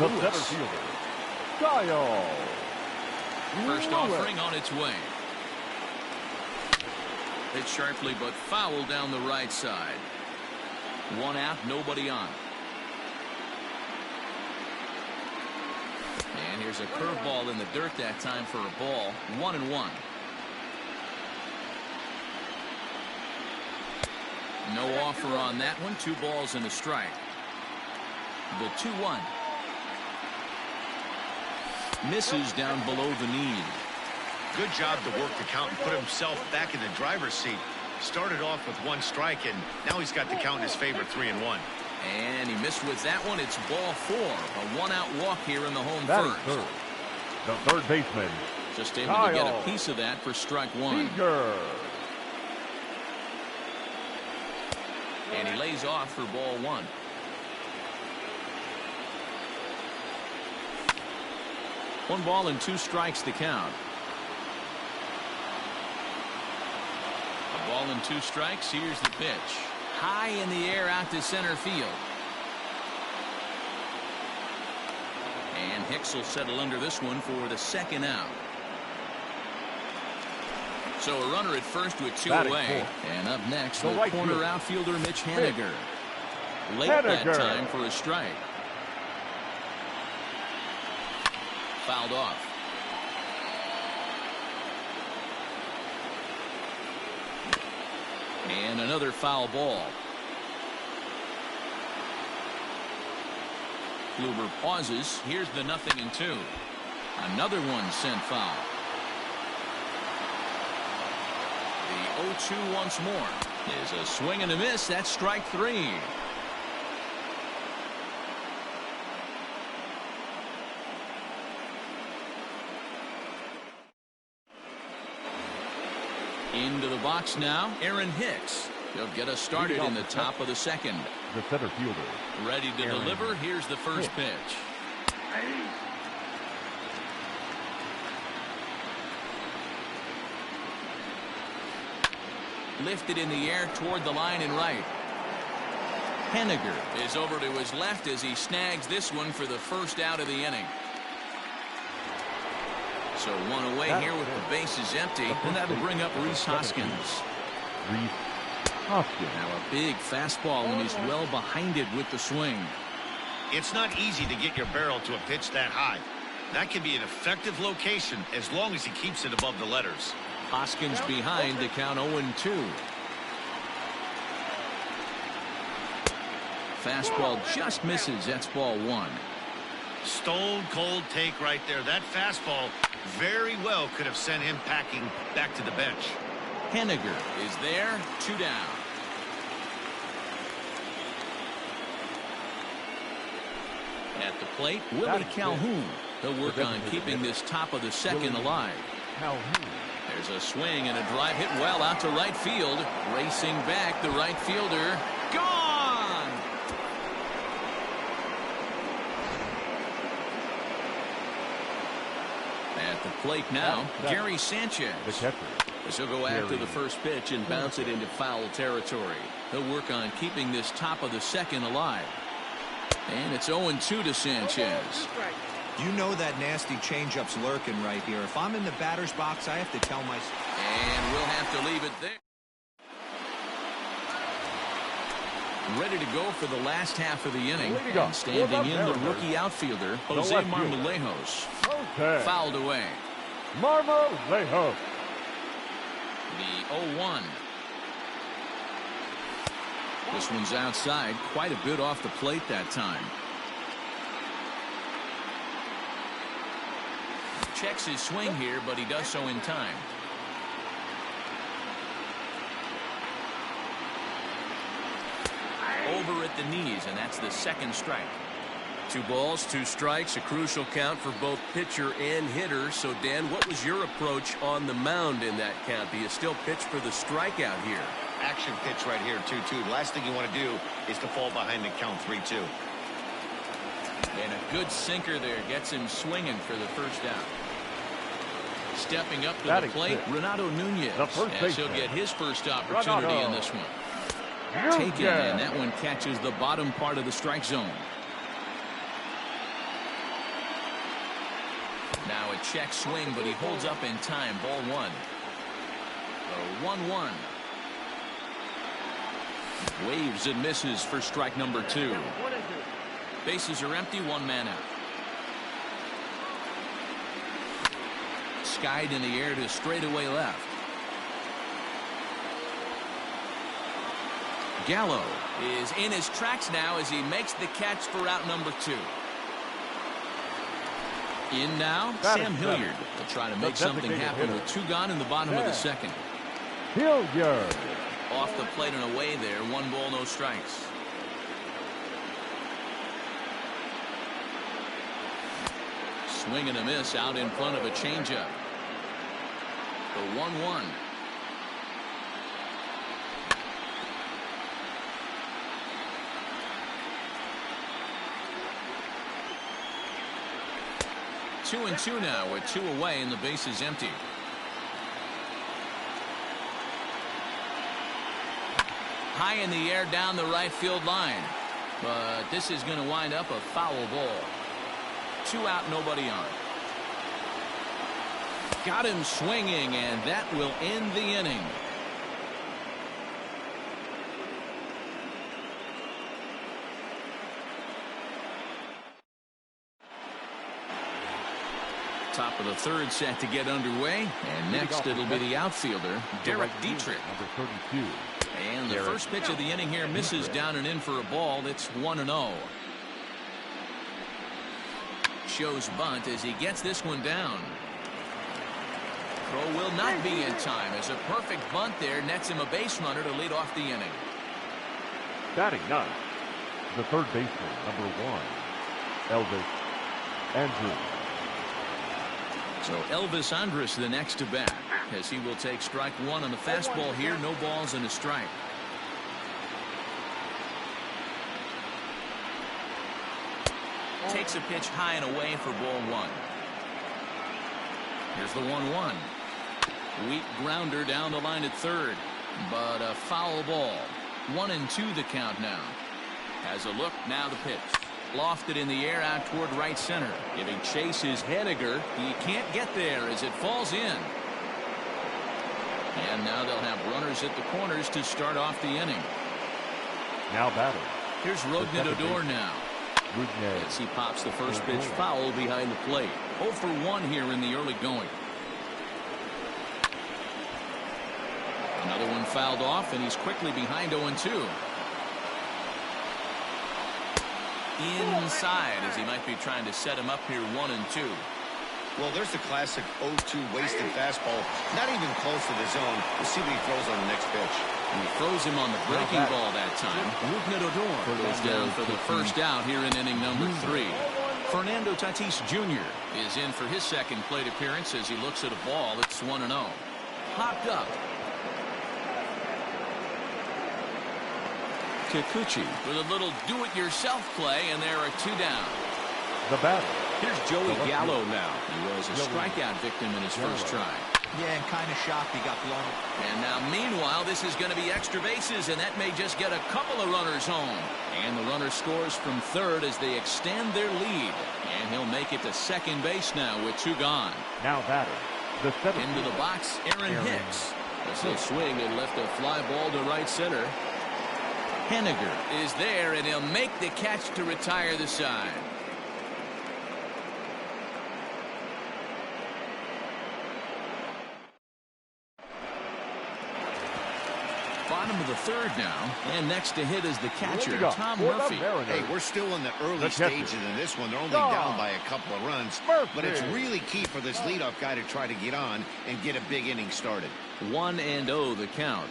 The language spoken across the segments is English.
the Lewis. center fielder, Kyle First Lewis. offering on its way. Hit sharply but foul down the right side. One out, nobody on. And here's a curveball in the dirt that time for a ball. 1-1. No offer on that one. 2 balls and a strike. The 2-1. Misses down below the knee. Good job to work the count and put himself back in the driver's seat. Started off with 1 strike, and now he's got the count in his favor, 3-1. And he missed with that one. It's ball 4. A 1-out walk here in the home Batting first. third, the third baseman, Just able to get a piece of that for strike 1. Seager. And he lays off for ball 1. One ball and 2 strikes to count. A ball and 2 strikes. Here's the pitch. High in the air out to center field. And Hicks will settle under this one for the 2nd out. So a runner at first with 2 Batting away. fourth. And up next, The the right corner fielder, outfielder Mitch Haniger. Late that Haniger. time for a strike. Fouled off. And another foul ball. Kluber pauses. Here's the 0-2. Another one sent foul. The 0-2 once more. Is a swing and a miss. That's strike 3. Into the box now, Aaron Hicks. He'll get us started in the top of the 2nd. The center fielder, Ready to Aaron deliver. Here's the first pitch. Lifted in the air toward the line and right. Haniger is over to his left as he snags this one for the first out of the inning. So one away here with the bases empty, and that'll bring up Rhys Hoskins. Rhys Hoskins. Now a big fastball, and he's well behind it with the swing. It's not easy to get your barrel to a pitch that high. That can be an effective location as long as he keeps it above the letters. Hoskins behind the count 0-2. Fastball just misses. That's ball 1. Stone cold take right there. That fastball very well could have sent him packing back to the bench. Haniger is there. 2 down. At the plate, Willie Calhoun. He'll work on keeping this top of the 2nd alive. Calhoun. There's a swing and a drive hit well out to right field. Racing back, the right fielder. Gone! At the plate now, Gary Sanchez. The catcher, As he'll go after the first pitch and bounce it into foul territory. He'll work on keeping this top of the 2nd alive. And it's 0-2 to Sanchez. You know that nasty changeup's lurking right here. If I'm in the batter's box, I have to tell myself. And we'll have to leave it there. Ready to go for the last half of the inning. And standing in the rookie outfielder, Jose Marmolejos. Okay. Fouled away. Marmolejos. The 0-1. This one's outside, quite a bit off the plate that time. Checks his swing here, but he does so in time. Over at the knees, and that's the 2nd strike. 2 balls, 2 strikes, a crucial count for both pitcher and hitter. So, Dan, what was your approach on the mound in that count? Do you still pitch for the strikeout here? Action pitch right here, 2-2. The last thing you want to do is to fall behind the count 3-2. And a good sinker there gets him swinging for the first out. Stepping up to the plate, Renato Nunez, as he'll get his first opportunity in this one. Taken, and that one catches the bottom part of the strike zone. Now a check swing, but he holds up in time. Ball one. The 1-1. Waves and misses for strike number 2. Bases are empty, 1 man out. Skied in the air to straightaway left. Gallo is in his tracks now as he makes the catch for out number 2. In now, Sam Hilliard will try to make something happen with 2 gone in the bottom of the second. Hilliard. Off the plate and away there. 1 ball, no strikes. Swing and a miss out in front of a changeup. The 1-1. Two and 2 now with 2 away and the base is empty. High in the air down the right field line. But this is going to wind up a foul ball. 2 out, nobody on. Got him swinging, and that will end the inning. Top of the third set to get underway, and next it'll be the outfielder, Derek Dietrich. Number 32. And the first pitch of the inning here misses down and in for a ball. It's 1-0. Shows bunt as he gets this one down. Throw will not be in time as a perfect bunt there nets him a base runner to lead off the inning. Batting ninth, the third baseman, number 1, Elvis Andrus. So Elvis Andrus the next to bat as he will take strike 1 on the fastball here. No balls and a strike. Takes a pitch high and away for ball 1. Here's the 1-1. Weak grounder down the line at third, but a foul ball. 1-2 the count now. Has a look, now the pitch. Lofted in the air out toward right center. Giving chase is Henniger. He can't get there as it falls in. And now they'll have runners at the corners to start off the inning. Now batting. Here's Rougned Odor now. Rougned. As he pops the first pitch foul behind the plate. 0 for 1 here in the early going. Another one fouled off, and he's quickly behind 0-2. Inside as he might be trying to set him up here 1-2. Well, there's the classic 0-2 wasted fastball. Not even close to the zone. We'll see what he throws on the next pitch. And he throws him on the breaking ball that time. Rougned Odor goes down for the first out here in inning number 3. Fernando Tatis Jr. is in for his second plate appearance as he looks at a ball that's 1-0. Popped up. Kikuchi with a little do-it-yourself play, and there are 2 down. The batter. Here's Joey Gallo now. He was a strikeout victim in his first try. Yeah, and kind of shocked he got blown. And now, meanwhile, this is going to be extra bases, and that may just get a couple of runners home. And the runner scores from third as they extend their lead. And he'll make it to second base now with 2 gone. Now batting. The seventh. Into the box, Aaron Hicks. As he'll swing and lift a fly ball to right center. Henniger is there, and he'll make the catch to retire the side. Bottom of the third now, and next to hit is the catcher, Tom Murphy. Hey, we're still in the early stages in this one. They're only down by a couple of runs, but it's really key for this leadoff guy to try to get on and get a big inning started. 1-0 the count.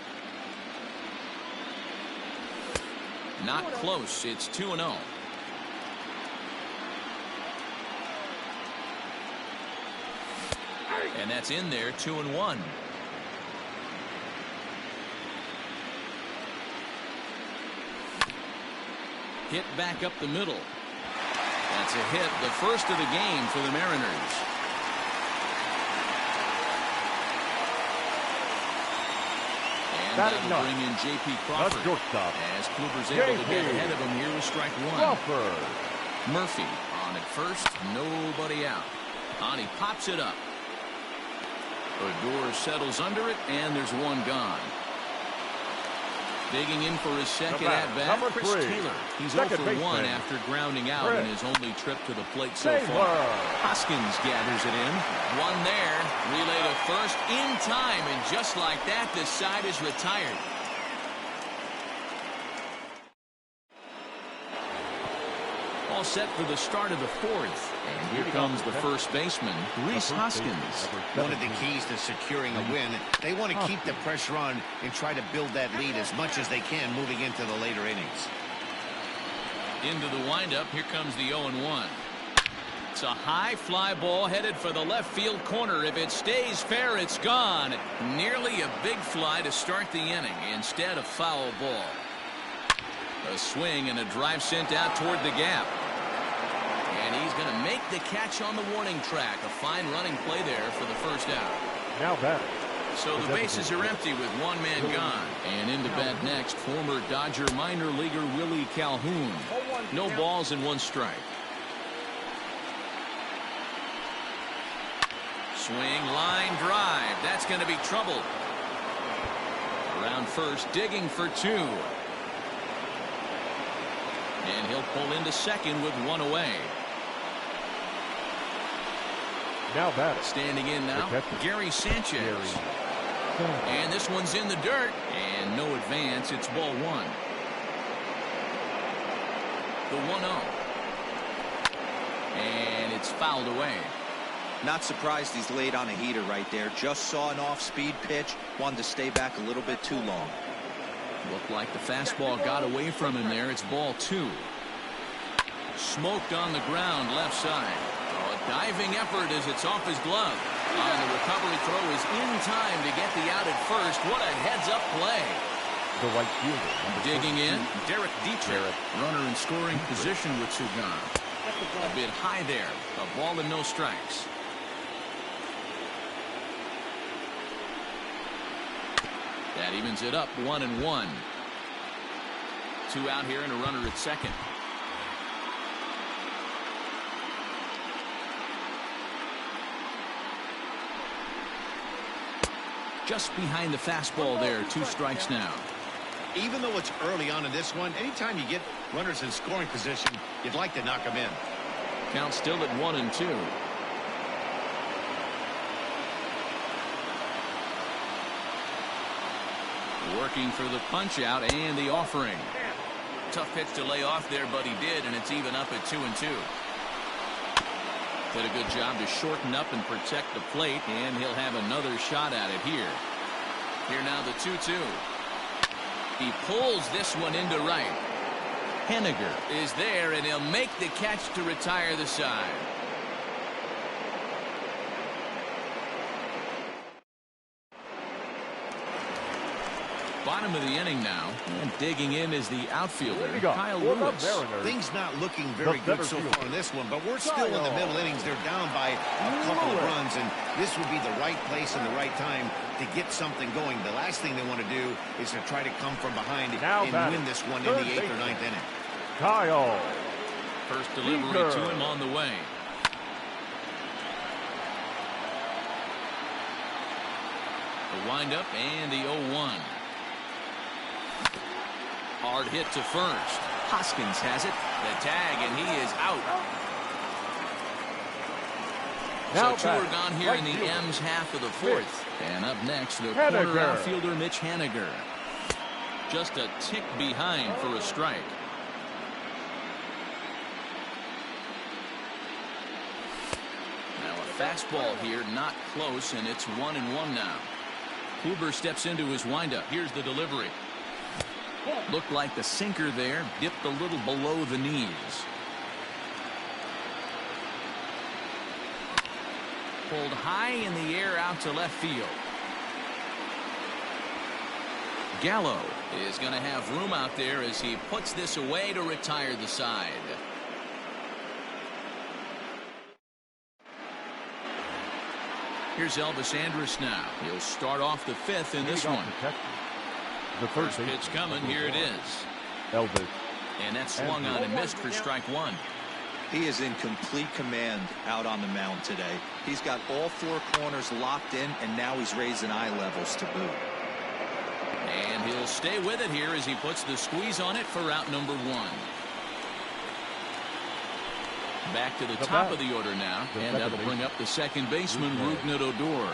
Not close. It's 2-0. And that's in there, 2-1. Hit back up the middle. That's a hit, the first of the game for the Mariners. And that'll bring in J.P. Crawford as Kluber's able to get ahead of him here with strike 1. Murphy on at first, nobody out. And he pops it up. Odor settles under it, and there's one gone. Digging in for his second at-bat, Chris Taylor. He's 0 for 1 after grounding out in his only trip to the plate so far. Hoskins gathers it in. One there. Relay to first in time, and just like that, the side is retired. All set for the start of the fourth. And here comes the first baseman, Rhys Hoskins. One of the keys to securing a win, they want to keep the pressure on and try to build that lead as much as they can moving into the later innings. Into the windup, here comes the 0-1. It's a high fly ball headed for the left field corner. If it stays fair, it's gone. Nearly a big fly to start the inning. Instead, a foul ball. A swing and a drive sent out toward the gap. And he's going to make the catch on the warning track. A fine running play there for the first out. Now batter. So the bases are empty with one man gone. And in to bat next, former Dodger minor leaguer Willie Calhoun. No balls and 1 strike. Swing, line drive. That's going to be trouble. Around first, digging for 2. And he'll pull into second with 1 away. Now batter. Standing in now, Gary Sanchez. And this one's in the dirt. And no advance. It's ball 1. The 1-0. And it's fouled away. Not surprised he's laid on a heater right there. Just saw an off-speed pitch. Wanted to stay back a little bit too long. Looked like the fastball got away from him there. It's ball 2. Smoked on the ground left side. Oh, a diving effort as it's off his glove. And the recovery throw is in time to get the out at first. What a heads-up play. The right fielder. Digging in, Derek Dietrich. Runner in scoring position with 2 gone. A bit high there. A ball and no strikes. That evens it up 1-1. 2 out here and a runner at second. Just behind the fastball there. 2 strikes now. Even though it's early on in this one, anytime you get runners in scoring position, you'd like to knock them in. Count still at 1-2. Working for the punch out and the offering. Tough pitch to lay off there, but he did, and it's even up at 2-2. Did a good job to shorten up and protect the plate, and he'll have another shot at it here. Here now the 2-2. He pulls this one into right. Henniger is there, and he'll make the catch to retire the side. Bottom of the inning now, and digging in is the outfielder, Kyle Lewis. Things not looking very good so far in this one, but we're still in the middle innings. They're down by a couple of runs, and this would be the right place and the right time to get something going. The last thing they want to do is to try to come from behind and win this one in the 8th or 9th inning. Kyle. First delivery to him on the way. The windup and the 0-1. Hard hit to first. Hoskins has it. The tag, and he is out. So 2 are gone here in the M's half of the 4th. And up next, the corner outfielder, Mitch Haniger. Just a tick behind for a strike. Now a fastball here, not close, and it's 1-1 now. Kluber steps into his windup. Here's the delivery. Looked like the sinker there, dipped a little below the knees. Pulled high in the air out to left field. Gallo is going to have room out there as he puts this away to retire the side. Here's Elvis Andrus now. He'll start off the 5th in this one. The first pitch coming. Here it is. Elvis. And that swung on and missed for strike 1. He is in complete command out on the mound today. He's got all 4 corners locked in, and now he's raising eye levels to boot. And he'll stay with it here as he puts the squeeze on it for out number 1. Back to the top of the order now, and that'll bring up the second baseman, Rougned Odor.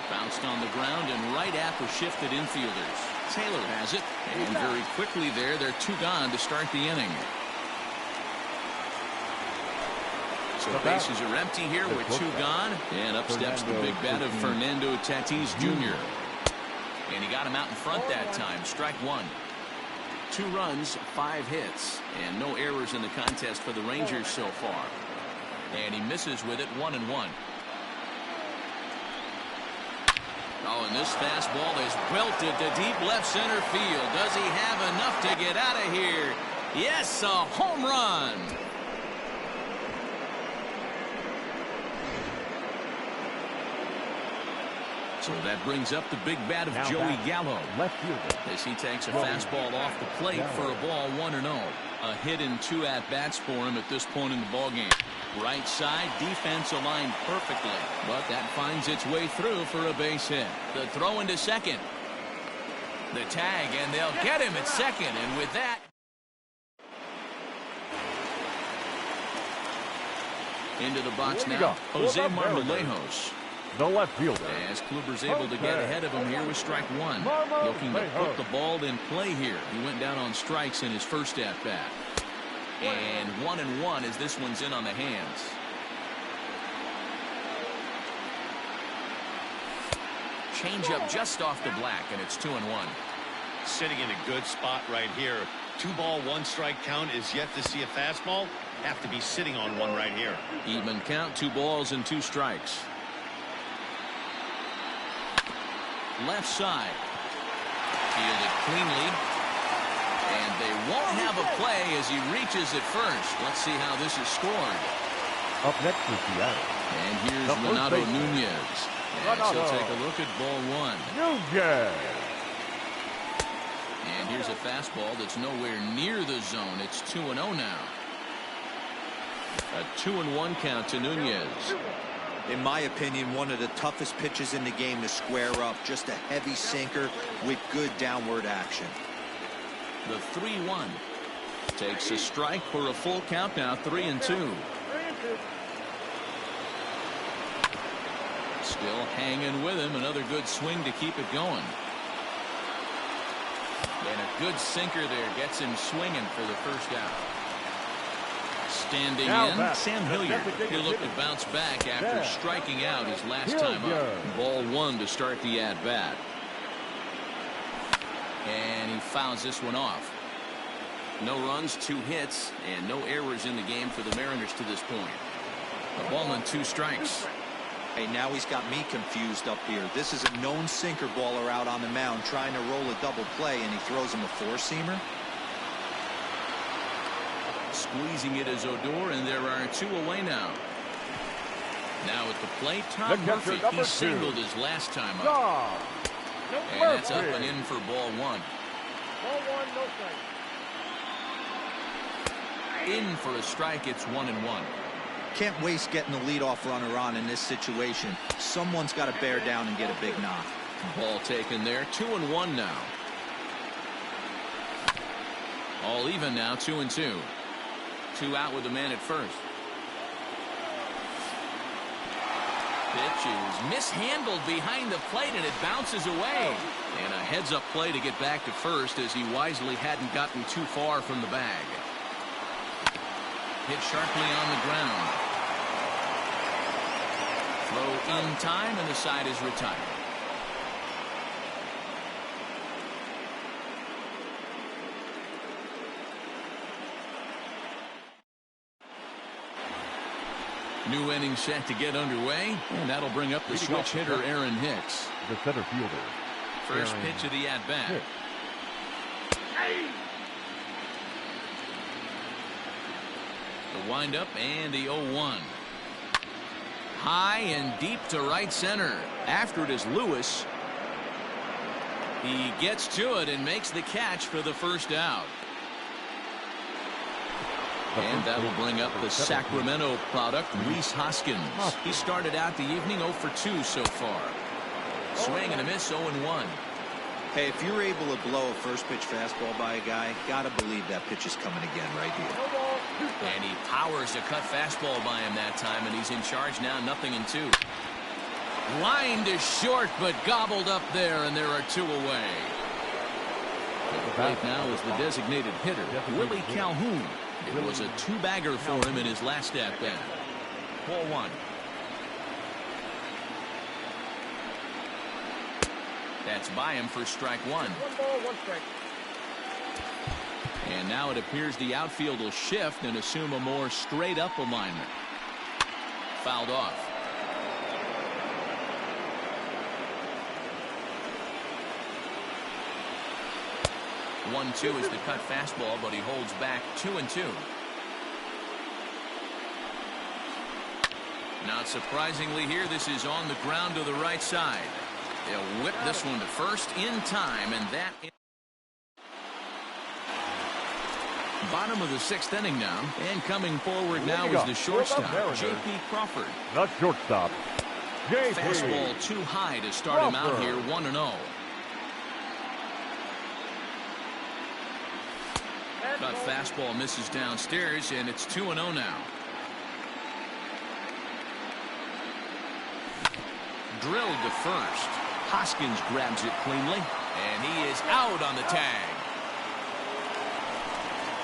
Bounced on the ground and right at the shifted infielders. Taylor has it, and very quickly there, they're 2 gone to start the inning. So bases are empty here with 2 gone, and up steps the big bat of Fernando Tatis Jr. And he got him out in front that time. Strike 1. 2 runs, 5 hits, and no errors in the contest for the Rangers so far. And he misses with it 1-1. Oh, and this fastball is belted to deep left center field. Does he have enough to get out of here? Yes, a home run. So that brings up the big bat of Joey Gallo. Left fielder. As he takes a fastball off the plate for a ball 1-0. A hit and 2 at-bats for him at this point in the ballgame. Right side, defense aligned perfectly, but that finds its way through for a base hit. The throw into second. The tag, and they'll get him at second, and with that, into the box now, Jose Marmolejos. The left fielder. As Kluber's able to get ahead of him here with strike 1. Looking to put the ball in play here. He went down on strikes in his first at-bat. And 1-1 as this one's in on the hands. Change up just off the black, and it's 2-1. Sitting in a good spot right here. 2-ball, 1-strike count is yet to see a fastball. Have to be sitting on one right here. Even count, 2 balls and 2 strikes. Left side. Fielded cleanly. And they won't have a play as he reaches it first. Let's see how this is scored. Up next is Seattle. And here's Renato Nunez. And he'll take a look at ball 1. Nunez. And here's a fastball that's nowhere near the zone. It's 2-0 now. A 2-1 count to Nunez. In my opinion, one of the toughest pitches in the game to square up. Just a heavy sinker with good downward action. The 3-1 takes a strike for a full count now. 3-2. Still hanging with him. Another good swing to keep it going. And a good sinker there gets him swinging for the first out. Standing in, Sam Hilliard. He'll look to bounce back after striking out his last time up. Ball 1 to start the at-bat. And he fouls this one off. No runs, 2 hits, and no errors in the game for the Mariners to this point. A ball and 2 strikes. Hey, now he's got me confused up here. This is a known sinker baller out on the mound trying to roll a double play, and he throws him a 4-seamer. Squeezing it is Odor, and there are 2 away now. Now at the plate, Tom Murphy. He singled his last time up. And that's up and in for ball 1. Ball 1, no strike. In for a strike. It's 1-1. Can't waste getting the leadoff runner on in this situation. Someone's got to bear down and get a big knock. Ball taken there. 2-1 now. All even now. 2-2. 2 out with the man at first. Pitch is mishandled behind the plate, and it bounces away. And a heads-up play to get back to first as he wisely hadn't gotten too far from the bag. Hit sharply on the ground. Throw in time, and the side is retired. New inning set to get underway, and that'll bring up the switch hitter Aaron Hicks. The center fielder. First pitch of the at-bat. The windup and the 0-1. High and deep to right center. After it is Lewis. He gets to it and makes the catch for the first out. And that will bring up the Sacramento product, Rhys Hoskins. He started out the evening 0 for 2 so far. Swing and a miss, 0-1. Hey, if you're able to blow a first pitch fastball by a guy, gotta believe that pitch is coming again right here. And he powers a cut fastball by him that time, and he's in charge now, 0-2. Lined is short, but gobbled up there, and there are 2 away. At the plate now is the designated hitter, Willie Calhoun. It was a 2-bagger for him in his last at-bat. Ball 1. That's by him for strike 1. 1 ball, 1 strike. And now it appears the outfield will shift and assume a more straight-up alignment. Fouled off. 1-2 is the cut fastball, but he holds back 2-2. Not surprisingly here, this is on the ground to the right side. They'll whip this one to first in time, and that bottom of the 6th inning now, and coming forward now is the shortstop, J.P. Crawford. Not shortstop. J.P. Fastball too high to start him out here, 1-0. Cut fastball misses downstairs, and it's 2-0 now. Drilled to first. Hoskins grabs it cleanly, and he is out on the tag.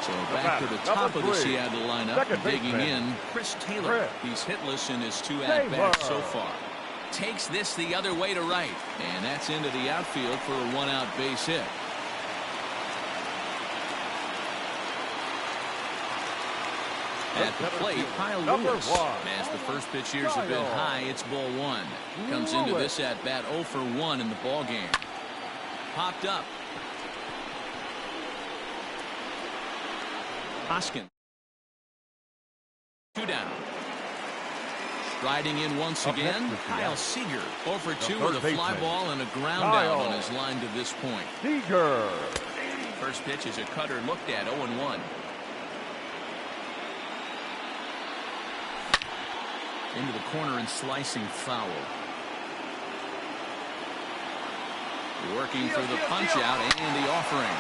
So back to the top of the Seattle lineup, digging in, Chris Taylor. He's hitless in his 2 at-bats so far. Takes this the other way to right, and that's into the outfield for a 1-out base hit. At the plate, Kyle Lewis. As the first pitch here's a bit high, it's ball 1. Comes into this at-bat 0 for 1 in the ball game. Popped up. Hoskins. 2 down. Striding in once again, Kyle Seager. 0 for 2 with a fly ball and a ground out on his line to this point. Seager. First pitch is a cutter looked at, 0-1. Into the corner and slicing foul. Working for the punch out and the offering.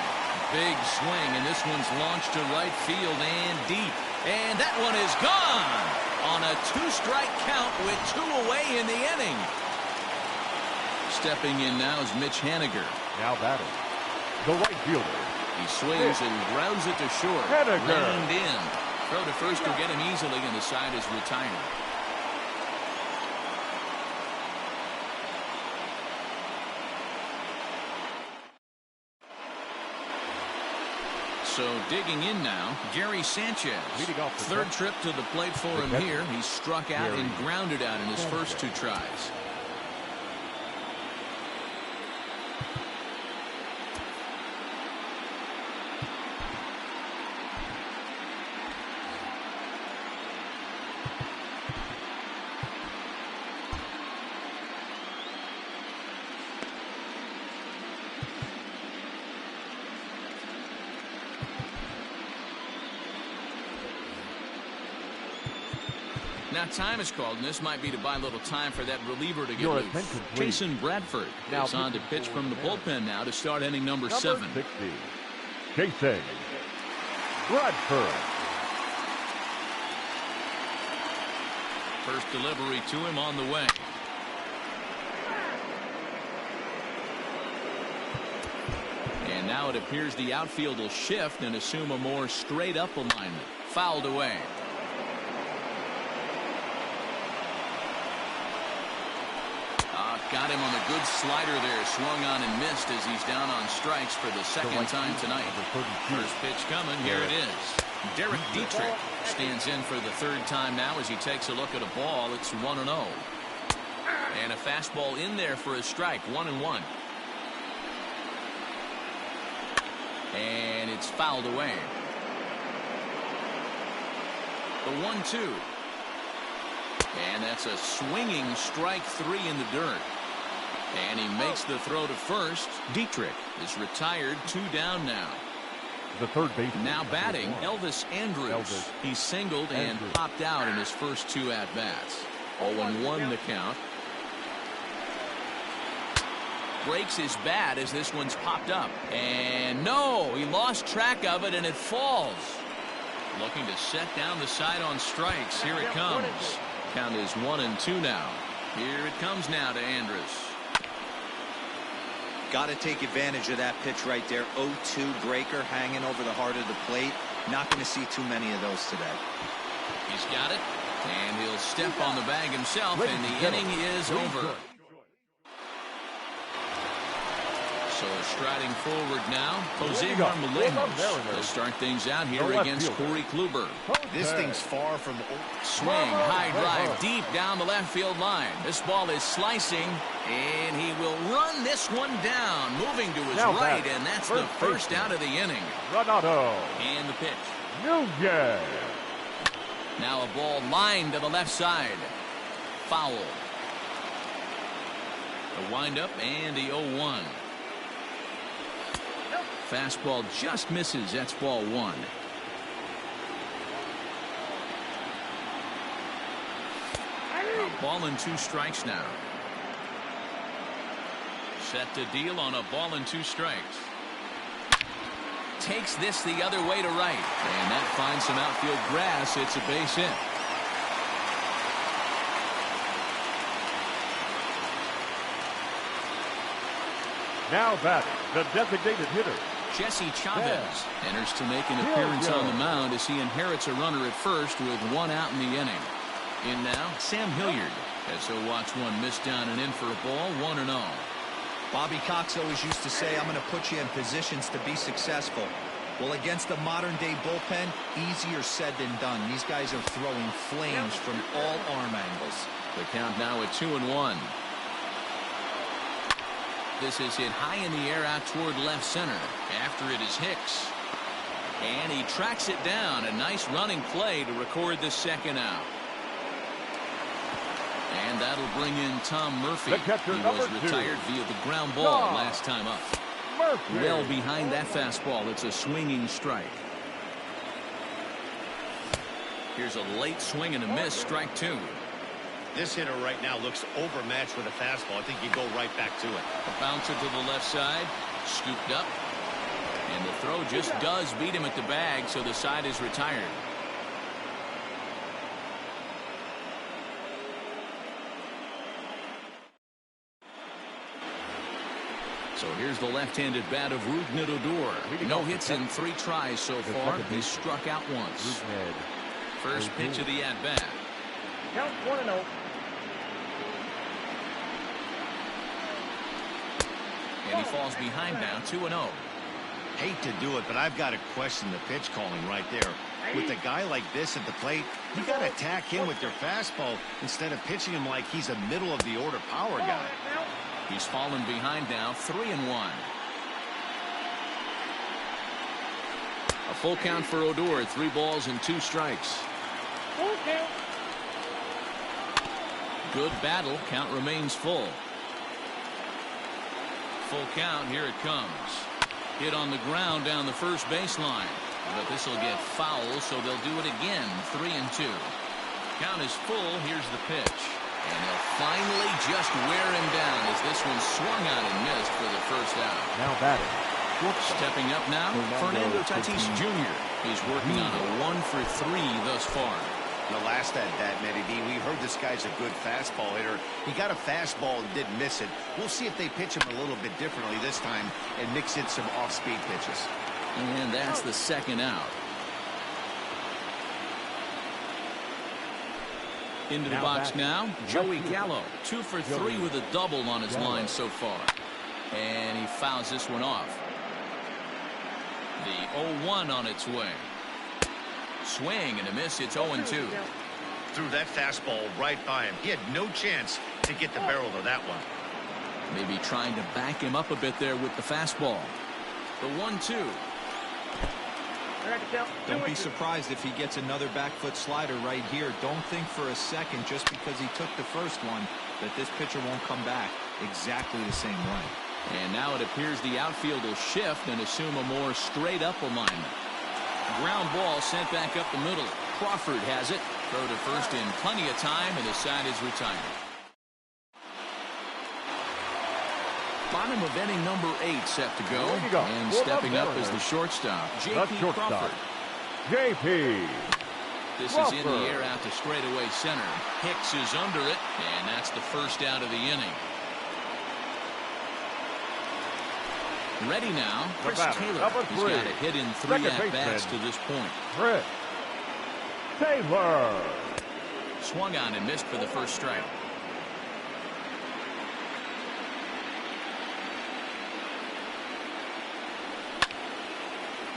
Big swing, and this one's launched to right field and deep. And that one is gone on a 2-strike count with 2 away in the inning. Stepping in now is Mitch Haniger. Now batting the right fielder. He swings and grounds it to short. Haniger. Reined in. Throw to first will get him easily, and the side is retired. So digging in now, Gary Sanchez. Third trip to the plate for him here. He struck out and grounded out in his first 2 tries. Now time is called, and this might be to buy a little time for that reliever to get loose. Jason Bradford is on to pitch from the bullpen now to start inning number 7. 60. Jason Bradford. First delivery to him on the way. And now it appears the outfield will shift and assume a more straight-up alignment. Fouled away. Got him on the good slider there. Swung on and missed as he's down on strikes for the 2nd time tonight. First pitch coming. Here it is. Derek Dietrich stands in for the 3rd time now as he takes a look at a ball. It's 1-0. And a fastball in there for a strike. 1-1. And it's fouled away. The 1-2. And that's a swinging strike 3 in the dirt. And he makes the throw to first. Dietrich is retired, 2 down now. the third baseman. Now batting, Elvis Andrus. He singled and popped out in his first 2 at-bats. 0-1 the count. Breaks his bat as this one's popped up. And no, he lost track of it and it falls. Looking to set down the side on strikes. Here it comes. Count is 1-2 now. Here it comes now to Andrus. Got to take advantage of that pitch right there. 0-2 breaker hanging over the heart of the plate. Not going to see too many of those today. He's got it. And he'll step on the bag himself, and the inning is over. So striding forward now, Jose Marmolejos. They'll start things out here against Corey Kluber. This thing's far from swing, high drive deep down the left field line. This ball is slicing, and he will run this one down, moving to his right, and that's the first out of the inning. Renato. And the pitch. Nunez. Now a ball lined to the left side. Foul. The windup and the 0-1. Fastball just misses. That's ball 1. A ball and 2 strikes now. Set to deal on a ball and 2 strikes. Takes this the other way to right. And that finds some outfield grass. It's a base hit. Now batting, the designated hitter. Jesse Chavez enters to make an appearance on the mound as he inherits a runner at first with 1 out in the inning. In now, Sam Hilliard, as he'll watch one miss down and in for a ball, 1-0. Bobby Cox always used to say, I'm going to put you in positions to be successful. Well, against the modern-day bullpen, easier said than done. These guys are throwing flames from all arm angles. The count now at 2-1. This is hit high in the air out toward left center. After it is Hicks. And he tracks it down. A nice running play to record the second out. And that'll bring in Tom Murphy. The catcher, he was retired via the ground ball last time up. Murphy. Well behind that fastball. It's a swinging strike. Here's a late swing and a miss. Strike 2. This hitter right now looks overmatched with a fastball. I think you go right back to it. A bouncer to the left side. Scooped up. And the throw just does beat him at the bag, so the side is retired. So here's the left-handed bat of Rougned Odor. No hits in 3 tries so far. He's struck out once. First pitch of the at-bat. Count 1-0. And he falls behind now, 2-0. Hate to do it, but I've got to question the pitch calling right there. With a guy like this at the plate, you got to attack him with your fastball instead of pitching him like he's a middle-of-the-order power guy. He's fallen behind now, 3-1. A full count for Odor, 3 balls and 2 strikes. Full count. Good battle. Count remains full. Full count. Here it comes. Hit on the ground down the first baseline. But this will get foul, so they'll do it again. 3-2. Count is full. Here's the pitch. And they'll finally just wear him down as this one swung out and missed for the first out. Now batting. Stepping up now, Fernando Tatis Jr. He's working on a 1 for 3 thus far. The last at-bat, Matty B, we heard this guy's a good fastball hitter. He got a fastball and didn't miss it. We'll see if they pitch him a little bit differently this time and mix in some off-speed pitches. And that's the second out. Into the box now, Joey Gallo. 2 for 3 with a double on his line so far. And he fouls this one off. The 0-1 on its way. Swing and a miss. It's 0-2. Threw that fastball right by him. He had no chance to get the barrel of that one. Maybe trying to back him up a bit there with the fastball. The 1-2. Don't be surprised if he gets another back foot slider right here. Don't think for a second, just because he took the first one, that this pitcher won't come back exactly the same way. And now it appears the outfield will shift and assume a more straight-up alignment. Ground ball sent back up the middle. Crawford has it. Throw to first in plenty of time, and the side is retired. Bottom of inning number 8 set to go. And stepping up is the shortstop, J.P. Crawford. J.P. This is in the air out to straightaway center. Hicks is under it, and that's the first out of the inning. Ready now, Chris Taylor. He's got a hit in 3 at-bats to this point. Chris Taylor. Swung on and missed for the first strike.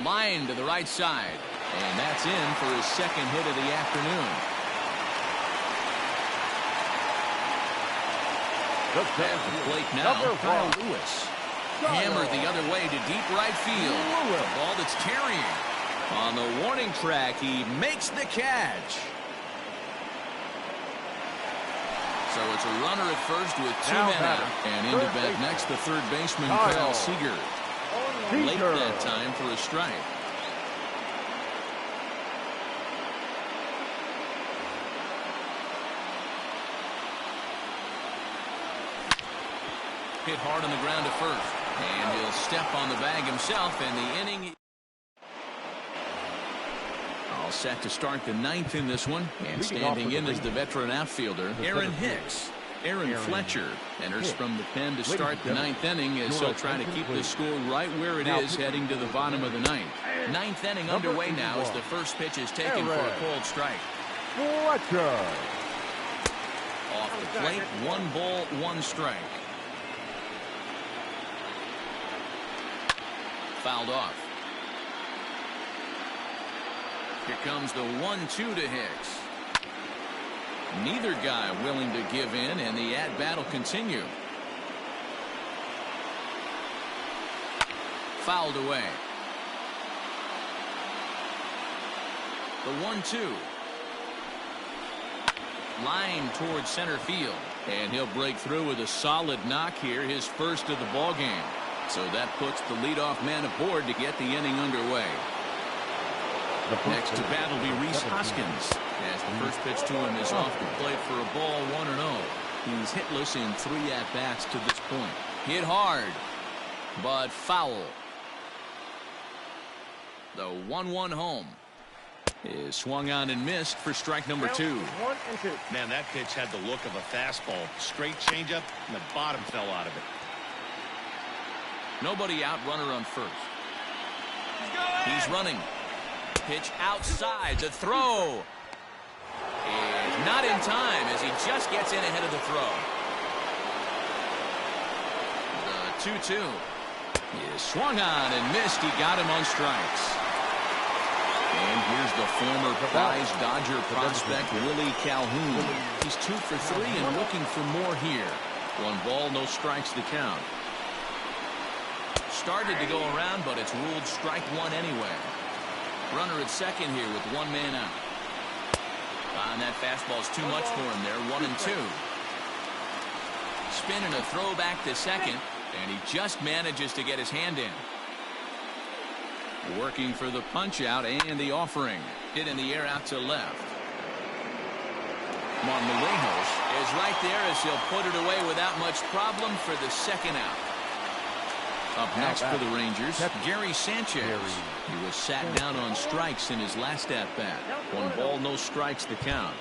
Line to the right side. And that's in for his second hit of the afternoon. At the plate now, Kyle Lewis. Hammered the other way to deep right field. A ball that's carrying. On the warning track, he makes the catch. So it's a runner at first with 2 men out. And into bat next, the third baseman, Kyle Seager. Late that time for a strike. Hit hard on the ground to first. And he'll step on the bag himself, and the inning all set to start the 9th in this one. And standing in is the veteran outfielder, Aaron Hicks. Aaron Fletcher enters from the pen to start the 9th inning as he'll try to keep the score right where it is heading to the bottom of the 9th. 9th inning underway now as the first pitch is taken for a cold strike. Fletcher. Off the plate, 1 ball, 1 strike. Fouled off. Here comes the 1-2 to Hicks. Neither guy willing to give in, and the at-bat will continue. Fouled away. The 1-2. Line towards center field. And he'll break through with a solid knock here, his first of the ball game. So that puts the leadoff man aboard to get the inning underway. Next to bat will be Rhys Hoskins, as the first pitch to him is off the plate for a ball, 1-0. He's hitless in 3 at-bats to this point. Hit hard, but foul. The 1-1 home is swung on and missed for strike number 2. 1 and 2. Man, that pitch had the look of a fastball. Straight changeup, and the bottom fell out of it. Nobody out, runner on first. He's running. Pitch outside. The throw is not in time as he just gets in ahead of the throw. The 2-2 is swung on and missed. He got him on strikes. And here's the former prize Dodger prospect, Willie Calhoun. He's 2 for 3 and looking for more here. 1 ball, no strikes to count. Started to go around, but it's ruled strike 1 anyway. Runner at second here with 1 man out. And that fastball's too much for him there. 1-2. Spin and a throw back to second, and he just manages to get his hand in. Working for the punch out and the offering. Hit in the air out to left. Marmolejos is right there as he'll put it away without much problem for the second out. Up next for the Rangers, Gary Sanchez. He was sat down on strikes in his last at-bat. 1 ball, no strikes to count.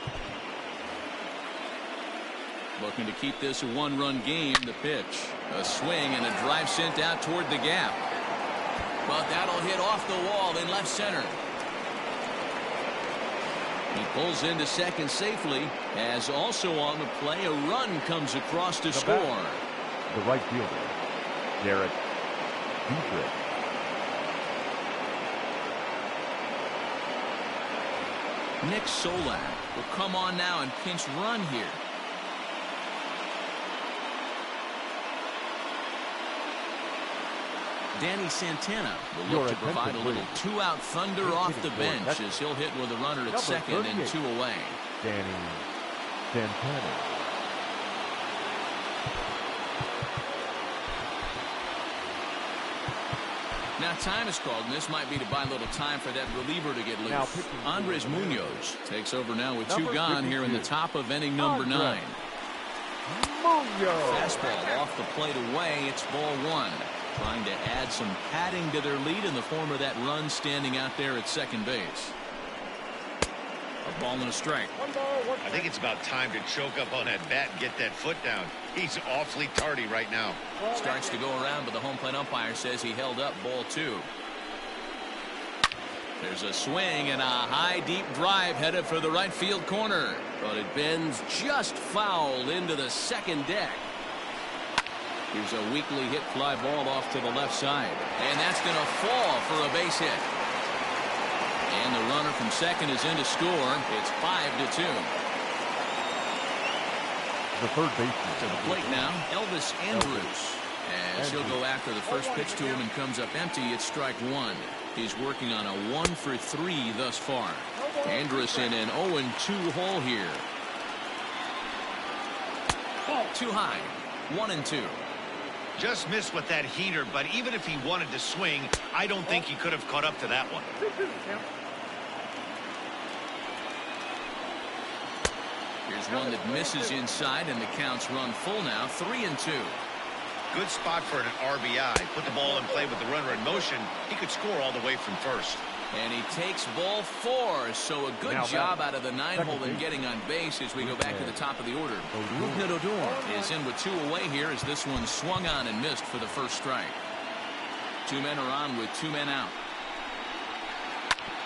Looking to keep this a 1-run game. The pitch, a swing and a drive sent out toward the gap. But that'll hit off the wall in left center. He pulls into second safely, as also on the play a run comes across to score. The right fielder, Garrett Dietrich. Nick Solak will come on now and pinch run here. Danny Santana will look to provide a little 2-out thunder off the bench as he'll hit with a runner at second and 2 away. Danny Santana. Now time is called, and this might be to buy a little time for that reliever to get loose. Andres Munoz takes over now with two gone here in the top of inning number 9. Fastball off the plate away. It's ball 1. Trying to add some padding to their lead in the form of that run standing out there at second base. A ball and a strike. I think it's about time to choke up on that bat and get that foot down. He's awfully tardy right now. Starts to go around, but the home plate umpire says he held up ball 2. There's a swing and a high deep drive headed for the right field corner, but it bends just foul into the second deck. Here's a weakly hit fly ball off to the left side, and that's going to fall for a base hit. And the runner from second is in to score. It's 5-2. The third baseman to the plate now, Elvis Andrus. As he'll go after the first pitch to him and comes up empty, it's strike 1. He's working on a 1 for 3 thus far. Andrus in an 0-2 hole here. Too high. 1-2. Just missed with that heater, but even if he wanted to swing, I don't think he could have caught up to that one. Here's one that misses inside, and the count's run full now. 3-2. Good spot for an RBI. Put the ball in play with the runner in motion. He could score all the way from first. And he takes ball 4, so a good job out of the 9-hole in getting on base as we go back to the top of the order. Rougned Odor is in with 2 away here as this one swung on and missed for the first strike. 2 men are on with 2 men out.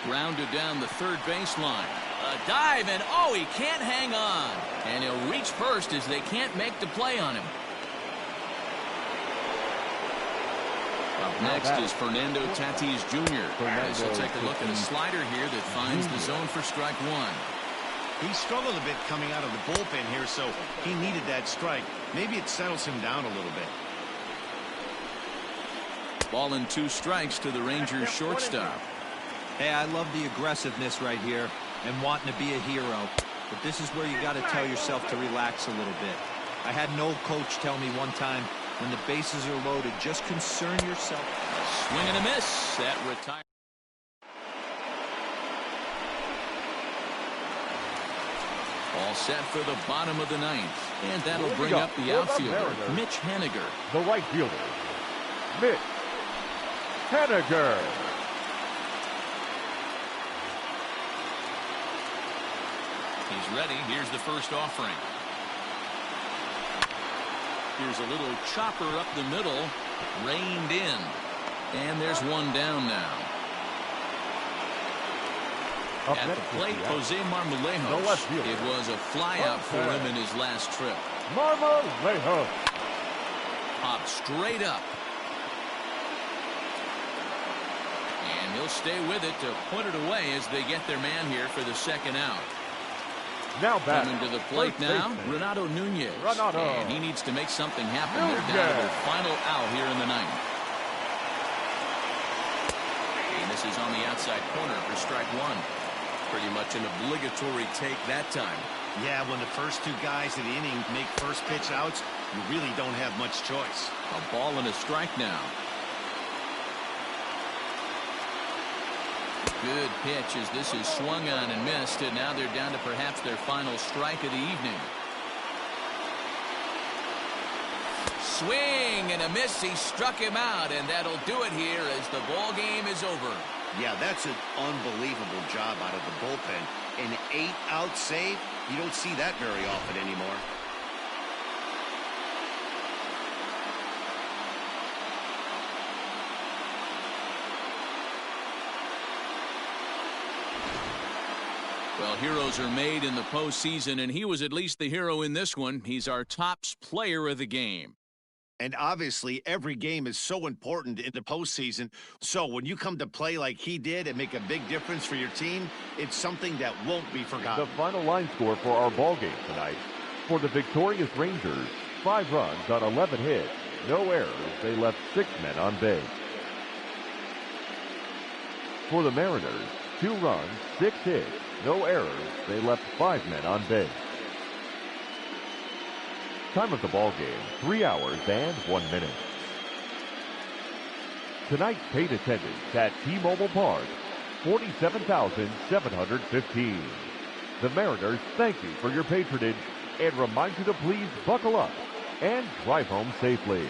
Grounded down the third baseline. A dive, and oh, he can't hang on. And he'll reach first as they can't make the play on him. Up next is Fernando Tatis Jr. As he'll take a look at a slider here that finds the zone for strike 1. He struggled a bit coming out of the bullpen here, so he needed that strike. Maybe it settles him down a little bit. Ball and 2 strikes to the Rangers shortstop. Hey, I love the aggressiveness right here and wanting to be a hero. But this is where you got to tell yourself to relax a little bit. I had an old coach tell me one time, when the bases are loaded, just concern yourself. Swing and a miss. That retires. All set for the bottom of the 9th. And that'll bring up the outfielder, Mitch Haniger. The right fielder, Mitch Haniger. He's ready. Here's the first offering. Here's a little chopper up the middle, reined in, and there's one down now. At the plate, Jose Marmolejos. It was a flyout for him in his last trip. Marmolejos Popped straight up. And he'll stay with it to put it away as they get their man here for the second out. Now back. Coming to the plate now, Renato Nunez. And he needs to make something happen. They're down to their final out here in the 9th. And this is on the outside corner for strike 1. Pretty much an obligatory take that time. Yeah, when the first 2 guys in the inning make first pitch outs, you really don't have much choice. A ball and a strike now. Good pitch as this is swung on and missed, and now they're down to perhaps their final strike of the evening. Swing and a miss. He struck him out, and that'll do it here as the ball game is over. Yeah, that's an unbelievable job out of the bullpen. An 8-out save, you don't see that very often anymore. Well, heroes are made in the postseason, and he was at least the hero in this one. He's our top player of the game. And obviously, every game is so important in the postseason. So when you come to play like he did and make a big difference for your team, it's something that won't be forgotten. The final line score for our ball game tonight. For the victorious Rangers, 5 runs on 11 hits, no errors. They left 6 men on base. For the Mariners, 2 runs, 6 hits, no errors. They left 5 men on base. Time of the ball game, 3 hours and 1 minute. Tonight's paid attendance at T-Mobile Park, 47,715. The Mariners thank you for your patronage and remind you to please buckle up and drive home safely.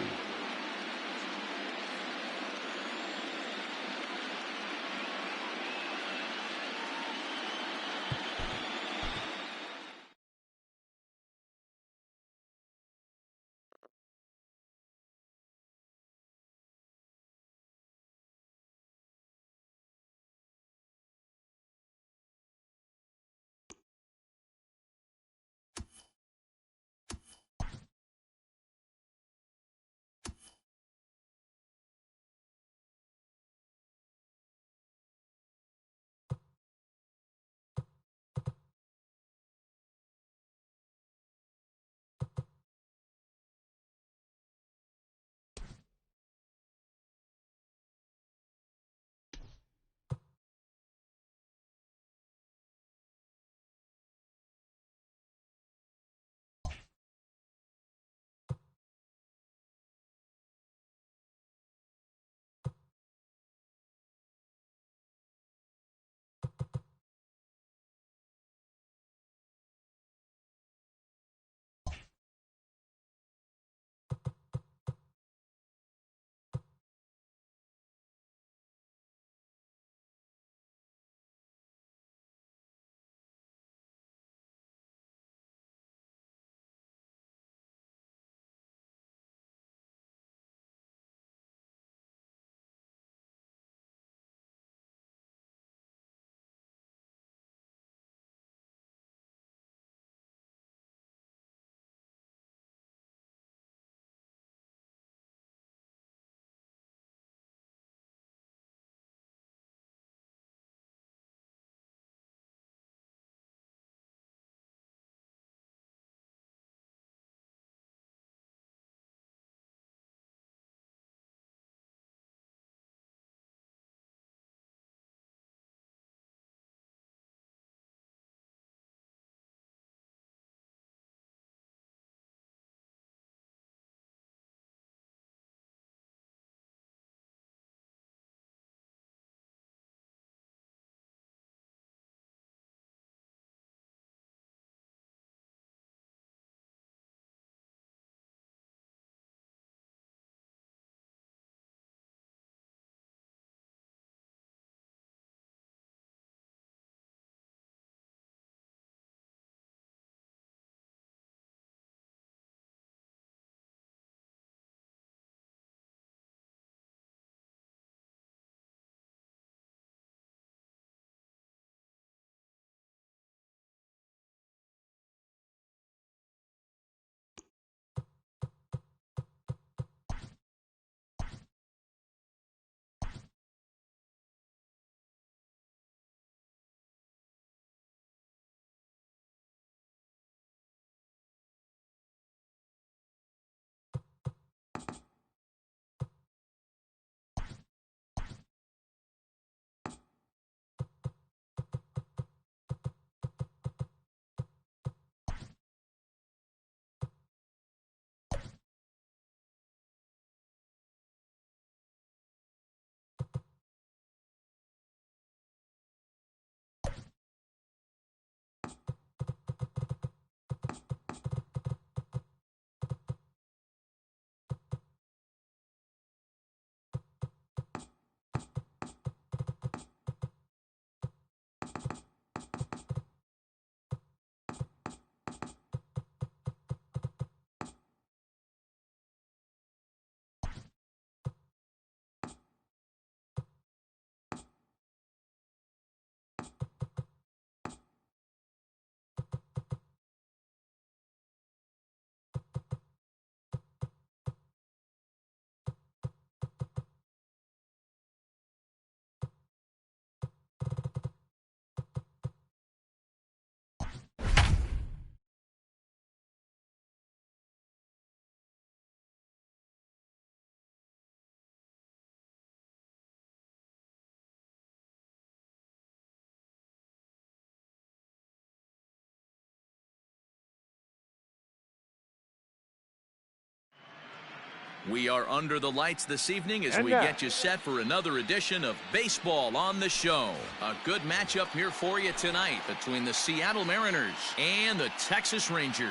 We are under the lights this evening as we get you set for another edition of Baseball on the Show. A good matchup here for you tonight between the Seattle Mariners and the Texas Rangers.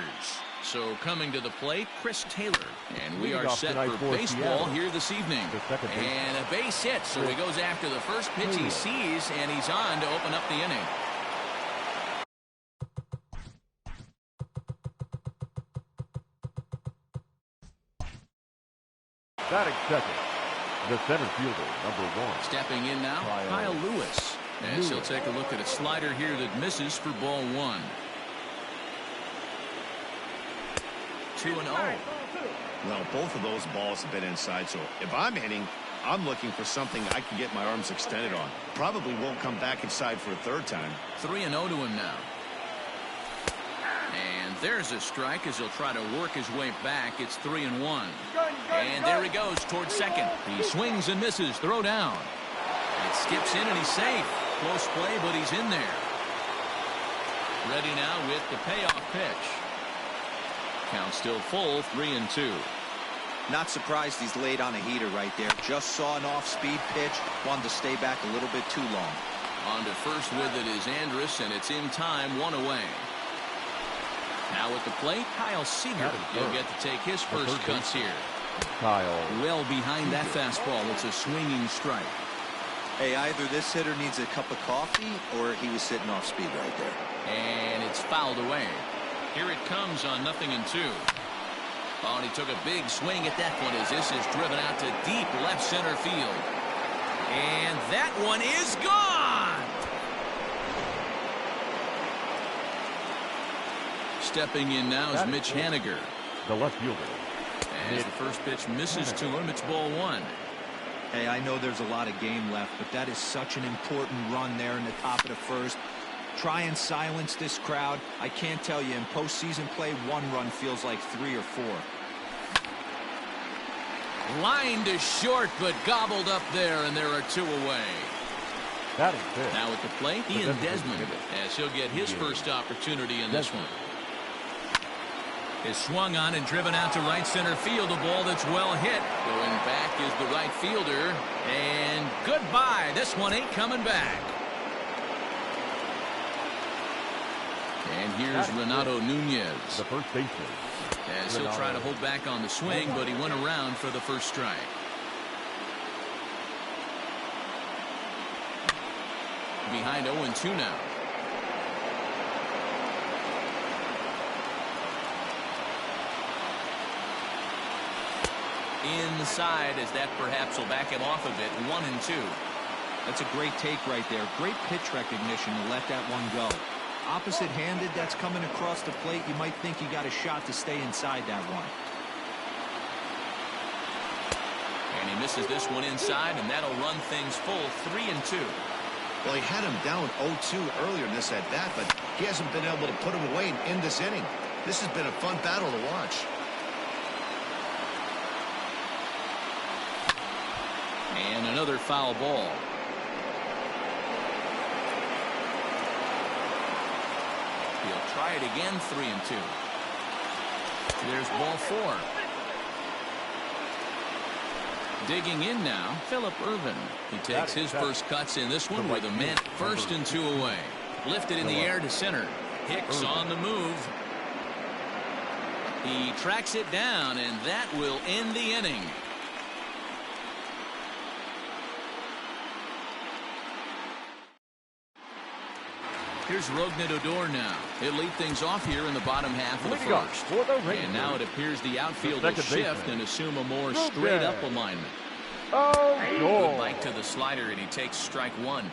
So coming to the plate, Chris Taylor. And we are set for baseball here this evening. And a base hit, so he goes after the first pitch he sees, and he's on to open up the inning. Batting second, the center fielder, number 1. Stepping in now, Kyle Lewis. As he'll take a look at a slider here that misses for ball 1. 2-0. Well, both of those balls have been inside, so if I'm hitting, I'm looking for something I can get my arms extended on. Probably won't come back inside for a third time. 3-0 to him now. And there's a strike as he'll try to work his way back. It's 3-1. And there he goes towards second. He swings and misses. Throw down. It skips in and he's safe. Close play, but he's in there. Ready now with the payoff pitch. Count still full, 3-2. Not surprised he's laid on a heater right there. Just saw an off-speed pitch. Wanted to stay back a little bit too long. On to first with it is Andrus, and it's in time, 1 away. Now at the plate, Kyle Seager. He'll get to take his first cuts here. Kyle. Well behind that fastball. It's a swinging strike. Hey, either this hitter needs a cup of coffee or he was sitting off speed right there. And it's fouled away. Here it comes on 0-2. Oh, and he took a big swing at that one as this is driven out to deep left center field. And that one is gone! Stepping in now is Mitch Haniger. The left fielder. As the first pitch misses to him, it's ball 1. Hey, I know there's a lot of game left, but that is such an important run there in the top of the first. Try and silence this crowd. I can't tell you, in postseason play, 1 run feels like 3 or 4. Line to short, but gobbled up there, and there are 2 away. That is it. Now at the plate, Ian Desmond, as he'll get his first opportunity in this one. Is swung on and driven out to right center field. A ball that's well hit. Going back is the right fielder. And goodbye. This one ain't coming back. And here's Renato Nunez. The first baseman. As he'll try to hold back on the swing, but he went around for the first strike. Behind 0-2 now. Inside, as that perhaps will back him off a bit. 1-2. That's a great take right there. Great pitch recognition to let that one go. Opposite-handed, that's coming across the plate. You might think you got a shot to stay inside that one. And he misses this one inside, and that'll run things full. 3-2. Well, he had him down 0-2 earlier in this at-bat, but he hasn't been able to put him away and end this inning. This has been a fun battle to watch. And another foul ball. He'll try it again, 3-2. There's ball 4. Digging in now, Phillip Ervin. He takes his first cuts in this one with a man 1st and 2 away. Lifted in the air to center. Hicks on the move. He tracks it down, and that will end the inning. Here's Rougned Odor now. He'll lead things off here in the bottom half of the first. And now it appears the outfield will shift and assume a more straight-up alignment. Good bite to the slider, and he takes strike 1.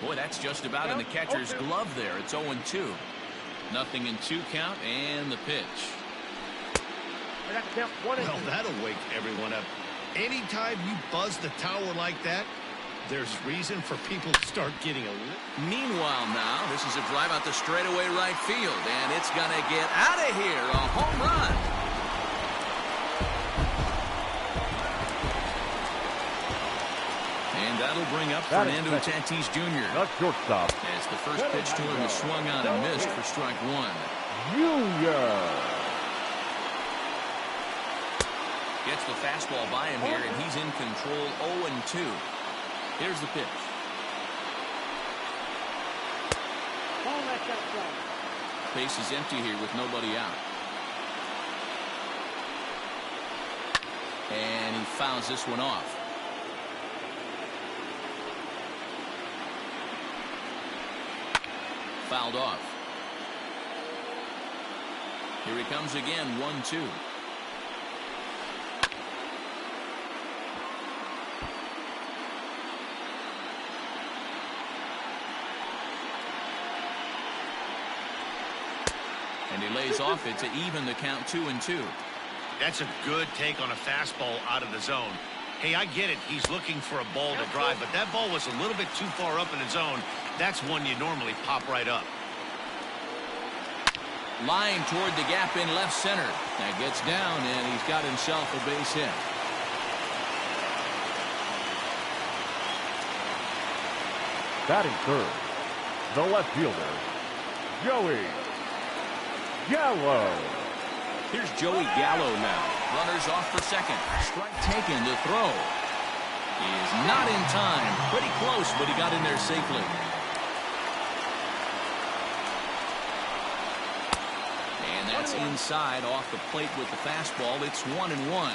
Boy, that's just about in the catcher's glove there. It's 0-2. 0-2 count, and the pitch. Well, that'll wake everyone up. Anytime you buzz the tower like that, there's reason for people to start getting a little. Meanwhile now, this is a drive out the straightaway right field, and it's going to get out of here. A home run. And that'll bring up Fernando Tatis Jr. Not shortstop. As the first pitch to him is swung on and missed for strike 1. Jr. Gets the fastball by him here, and he's in control. 0-2. Here's the pitch. Base is empty here with nobody out. And he fouls this one off. Fouled off. Here he comes again, 1-2. And he lays off it to even the count, 2-2. That's a good take on a fastball out of the zone. Hey, I get it. He's looking for a ball to drive, but that ball was a little bit too far up in the zone. That's one you normally pop right up. Line toward the gap in left center. That gets down, and he's got himself a base hit. Batting third, the left fielder, Joey Gallo. Here's Joey Gallo now. Runners off for second. Strike taken to throw. He is not in time. Pretty close, but he got in there safely. And that's inside off the plate with the fastball. It's 1-1.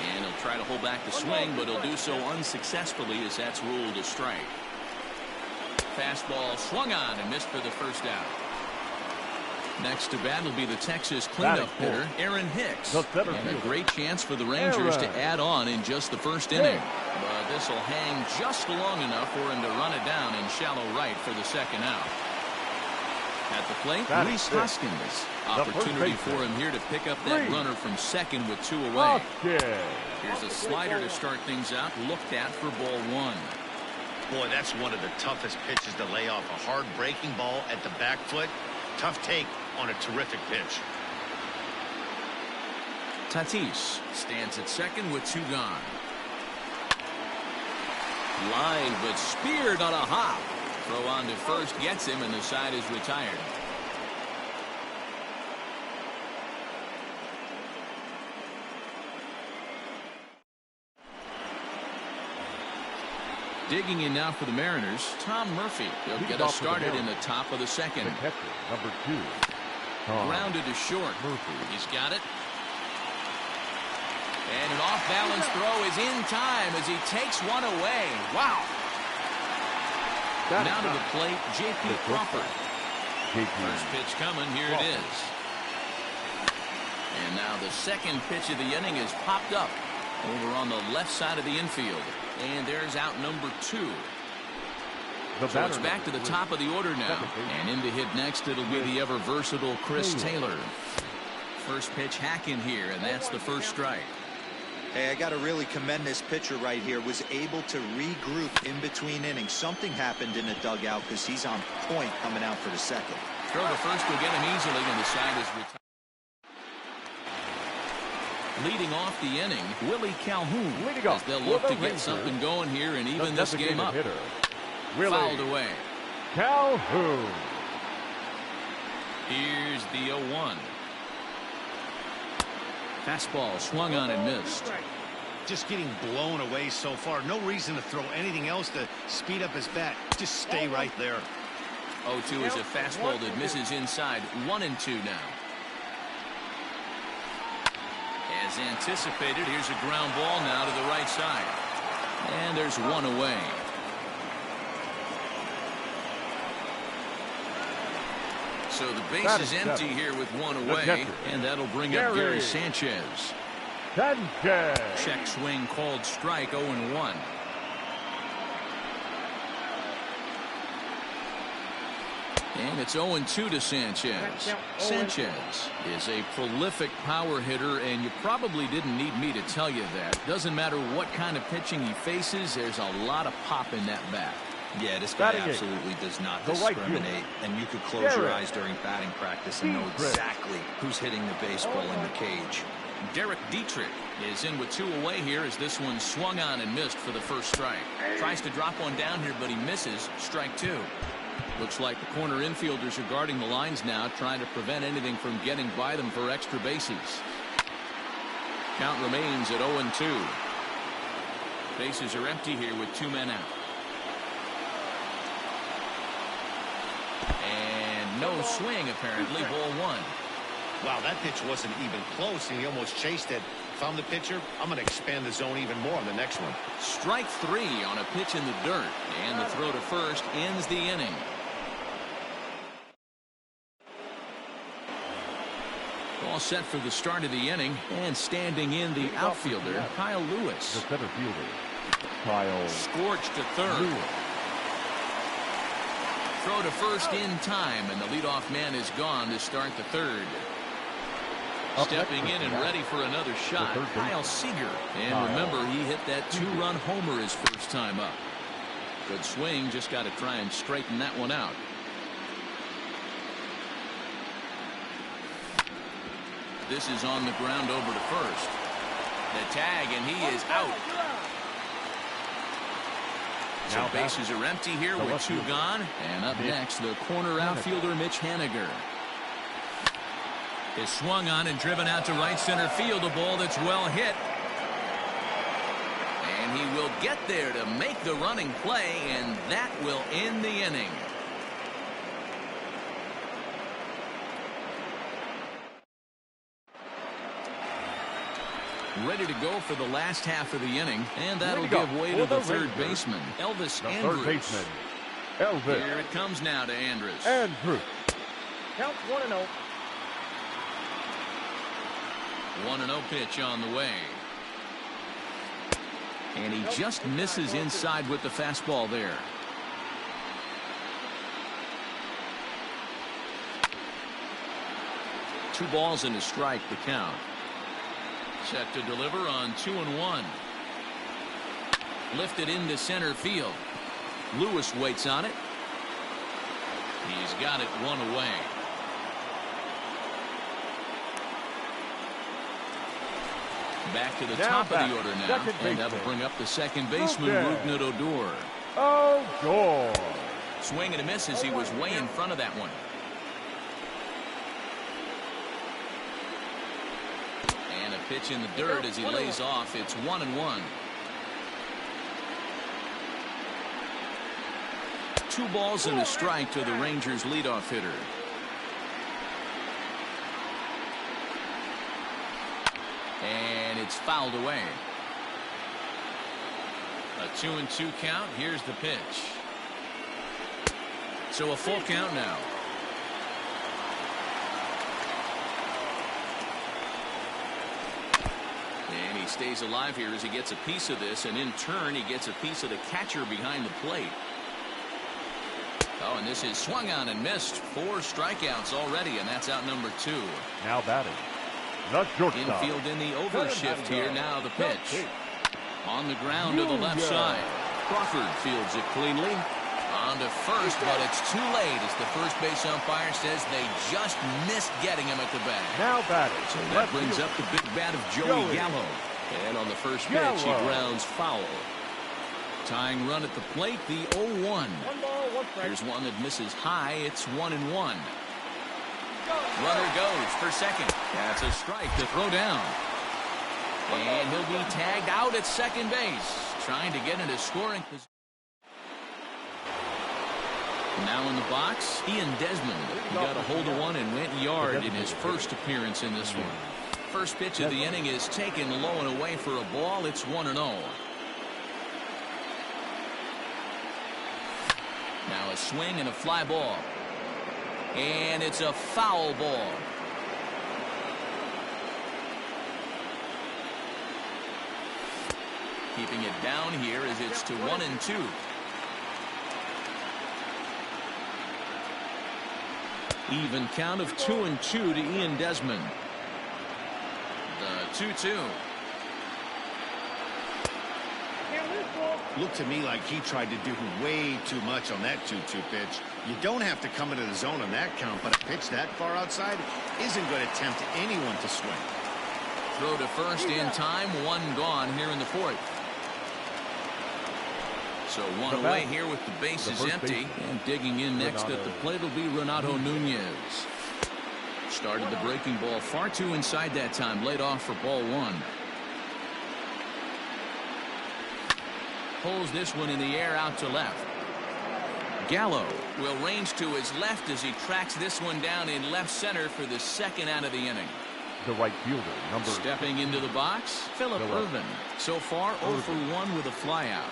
And he'll try to hold back the swing, but he'll do so unsuccessfully as that's ruled a strike. Fastball swung on and missed for the first out. Next to bat will be the Texas cleanup hitter, Aaron Hicks. And a great chance for the Rangers to add on in just the first inning. But this will hang just long enough for him to run it down in shallow right for the second out. At the plate, Rhys Hoskins. Opportunity for him here to pick up that runner from second with 2 away. Here's a slider to start things out, looked at for ball 1. Boy, that's one of the toughest pitches to lay off. A hard breaking ball at the back foot. Tough take on a terrific pitch. Tatis stands at second with 2 gone. Line, but speared on a hop. Throw on to first gets him, and the side is retired. Digging in now for the Mariners, Tom Murphy. He'll get us started in the top of the second. Number 2. Grounded to short. Murphy. He's got it. And an off-balance throw is in time as he takes one away. Wow. Now to the plate, J.P. Crawford. First pitch coming. Here it is. And now the second pitch of the inning is popped up over on the left side of the infield. And there's out number 2. So it's back to the top of the order now. And in to hit next, it'll be the ever versatile Chris Taylor. First pitch hack in here, and that's the first strike. Hey, I got to really commend this pitcher right here. Was able to regroup in between innings. Something happened in the dugout because he's on point coming out for the second. Throw to first will get him easily, and the side is retired. Leading off the inning, Willie Calhoun, as they'll look to get something going here and even this game up. Fouled away. Calhoun. Here's the 0-1. Fastball swung on and missed. Just getting blown away so far. No reason to throw anything else to speed up his bat. Just stay right there. 0-2 is a fastball that misses inside. 1-2 now. As anticipated, here's a ground ball now to the right side. And there's one away. So the base is empty here with one away, and that'll bring up Gary Sanchez. Check swing called strike, 0-1. And it's 0-2 to Sanchez. Sanchez is a prolific power hitter, and you probably didn't need me to tell you that. Doesn't matter what kind of pitching he faces, there's a lot of pop in that bat. Yeah, this guy absolutely does not discriminate, and you could close your eyes during batting practice and know exactly who's hitting the baseball in the cage. Derek Dietrich is in with 2 away here as this one swung on and missed for the first strike. Tries to drop one down here, but he misses. Strike 2. Looks like the corner infielders are guarding the lines now, trying to prevent anything from getting by them for extra bases. Count remains at 0-2. Bases are empty here with 2 men out. And no swing, apparently. Ball 1. Wow, that pitch wasn't even close, and he almost chased it. If I'm the pitcher, I'm going to expand the zone even more on the next one. Strike 3 on a pitch in the dirt, and the throw to first ends the inning. All set for the start of the inning, and standing in the outfielder, Kyle Lewis. The center fielder, Kyle. Scorched to third. Lewis. Throw to first in time, and the leadoff man is gone to start the third. Stepping in and ready for another shot, Kyle Seager. And remember, he hit that 2-run homer his first time up. Good swing, just got to try and straighten that one out. This is on the ground over to first. The tag, and he is out. So bases are empty here with 2 gone. And up next, the corner outfielder, Mitch Haniger. Is swung on and driven out to right center field. A ball that's well hit. And he will get there to make the running play, and that will end the inning. Ready to go for the last half of the inning, and that'll give way to the third baseman, Elvis Andrus. Third baseman, Elvis. Here it comes now to Andrus. Andrus. Count 1-0. 1-0 pitch on the way. And he just misses inside with the fastball there. Two balls and a strike to count. Set to deliver on 2-1. Lifted into center field. Lewis waits on it. He's got it 1 away. Back to the top of the order now, and that'll bring up the second baseman, Rougned Odor. Odor. Swing and a miss as he was way in front of that one. And a pitch in the dirt as he lays off. It's 1-1. 2 balls and a strike to the Rangers leadoff hitter. And it's fouled away. A 2-2 count. Here's the pitch. So a full count now. And he stays alive here as he gets a piece of this, and in turn he gets a piece of the catcher behind the plate. Oh, and this is swung on and missed. 4 strikeouts already, and that's out number 2. Now batting. The shortstop. Infield in the overshift here. Now the pitch. On the ground to the left side. Crawford fields it cleanly. On to first, but it's too late as the first base umpire says they just missed getting him at the bat. Now batting. So that brings up the big bat of Joey Gallo. And on the first pitch, he grounds foul. Tying run at the plate, the 0-1. 1 ball, 1 strike. Here's one that misses high. It's 1-1. Runner goes for second. That's a strike to throw down. And he'll be tagged out at second base, trying to get into scoring position. Now in the box, Ian Desmond. He got a hold of one and went yard in his first appearance in this one. First pitch of the inning is taken low and away for a ball. It's 1-0. Now a swing and a fly ball. And it's a foul ball. Keeping it down here as it's to 1-2. Even count of 2-2 to Ian Desmond. The 2-2. Looked to me like he tried to do way too much on that 2-2 pitch. You don't have to come into the zone on that count, but a pitch that far outside isn't going to tempt anyone to swing. Throw to first in time. 1 gone here in the 4th. So one away here with the bases empty. And digging in next at the plate will be Renato Nunez. Started the breaking ball far too inside that time. Laid off for ball one. Pulls this one in the air out to left. Gallo will range to his left as he tracks this one down in left center for the second out of the inning. The right fielder, number. Stepping into the box, Phillip Ervin. So far, 0 for 1 with a flyout.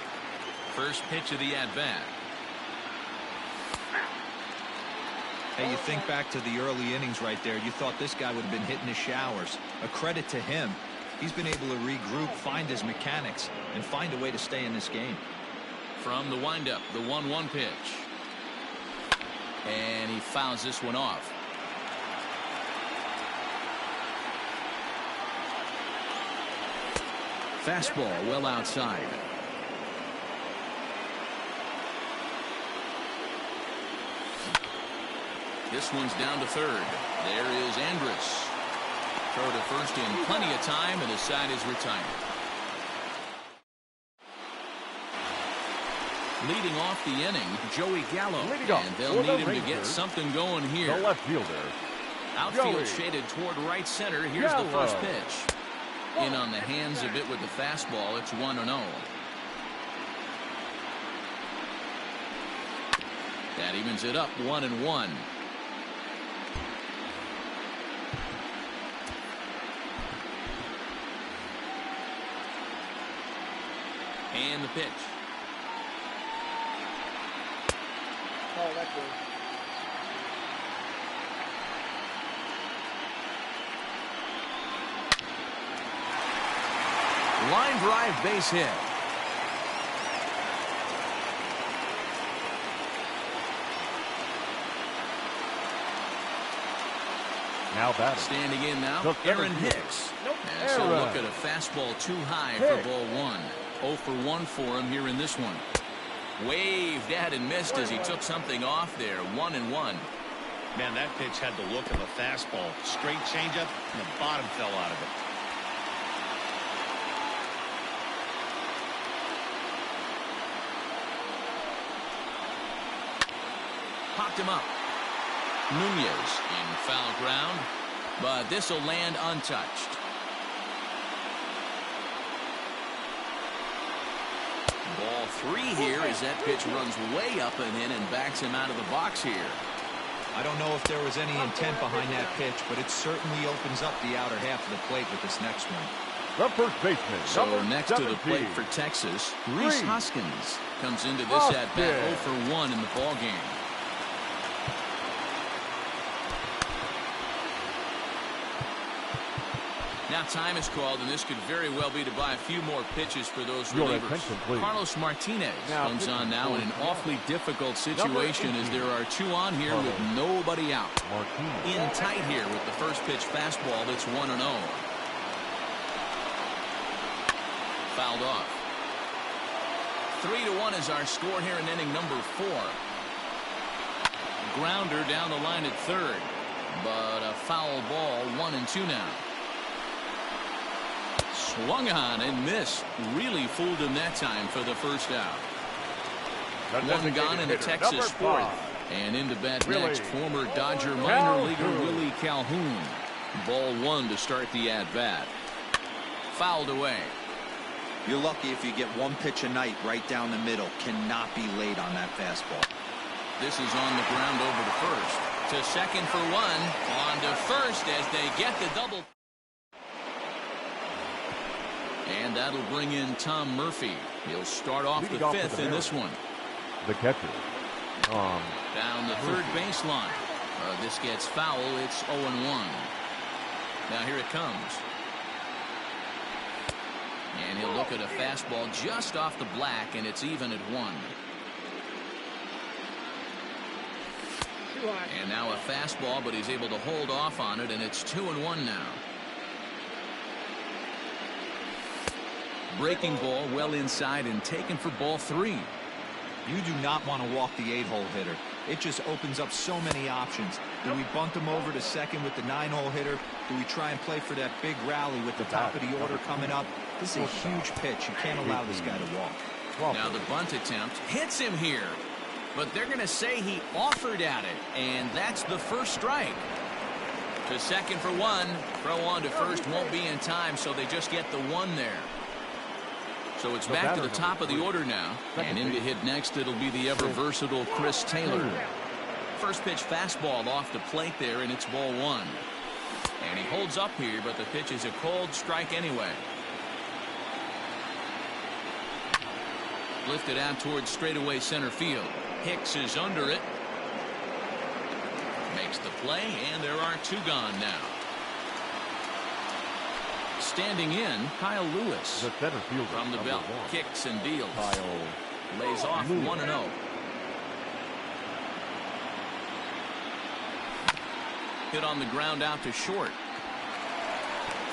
First pitch of the at-bat. Hey, you think back to the early innings right there. You thought this guy would have been hitting his showers. A credit to him. He's been able to regroup, find his mechanics, and find a way to stay in this game. From the windup, the 1-1 pitch. And he fouls this one off. Fastball well outside. This one's down to third. There is Andrus. Throw to first in plenty of time, and the side is retired. Leading off the inning, Joey Gallo. And they'll need him to get something going here. The left fielder. Outfield shaded toward right center. Here's the first pitch. In on the hands of it with the fastball. It's 1-0. That evens it up 1-1. And the pitch. Oh, that's good. Line drive, base hit. Now batting. Standing in now, Aaron Hicks. And so look at a fastball too high for ball one. 0 for 1 for him here in this one. Waved at and missed as he took something off there. 1-1. Man, that pitch had the look of a fastball. Straight changeup, and the bottom fell out of it. Popped him up. Nunez in foul ground, but this will land untouched. Ball 3 here as that pitch runs way up and in and backs him out of the box here. I don't know if there was any intent behind that pitch, but it certainly opens up the outer half of the plate with this next one. The first baseman. So next 17. To the plate for Texas, Rhys Hoskins comes into this at bat 0 for 1 in the ball game. Now time is called, and this could very well be to buy a few more pitches for those relievers. Carlos Martinez comes on now in an awfully difficult situation as there are 2 on here with nobody out. In tight here with the first pitch fastball that's 1-0. Fouled off. 3-1 is our score here in inning number 4. Grounder down the line at third, but a foul ball. 1-2 now. Swung on and missed. Really fooled him that time for the first out. One gone in the Texas 4th. And into bat next, former Dodger minor leaguer Willie Calhoun. Ball 1 to start the at-bat. Fouled away. You're lucky if you get one pitch a night right down the middle. Cannot be late on that fastball. This is on the ground over to first. To second for 1. On to first as they get the double. And that'll bring in Tom Murphy. He'll start off the 5th in this one. The catcher. Down the third baseline. This gets foul. It's 0-1. Now here it comes. And he'll look at a fastball just off the black, and it's even at 1. And now a fastball, but he's able to hold off on it, and it's 2-1 now. Breaking ball well inside and taken for ball 3. You do not want to walk the 8-hole hitter. It just opens up so many options. Do we bunt him over to second with the 9-hole hitter? Do we try and play for that big rally with the top of the order coming up? This is a huge pitch. You can't allow this guy to walk. Now the bunt attempt hits him here, but they're going to say he offered at it, and that's the first strike. To second for one. Throw on to first won't be in time, so they just get the one there. So it's back to the top of the order now, and in to hit next it'll be the ever versatile Chris Taylor. First pitch fastball off the plate there, and it's ball one. And he holds up here, but the pitch is a cold strike anyway. Lifted out towards straightaway center field. Hicks is under it. Makes the play, and there are two gone now. Standing in, Kyle Lewis. The center fielder from the belt. Kicks and deals. Kyle lays off 1-0. Hit on the ground out to short.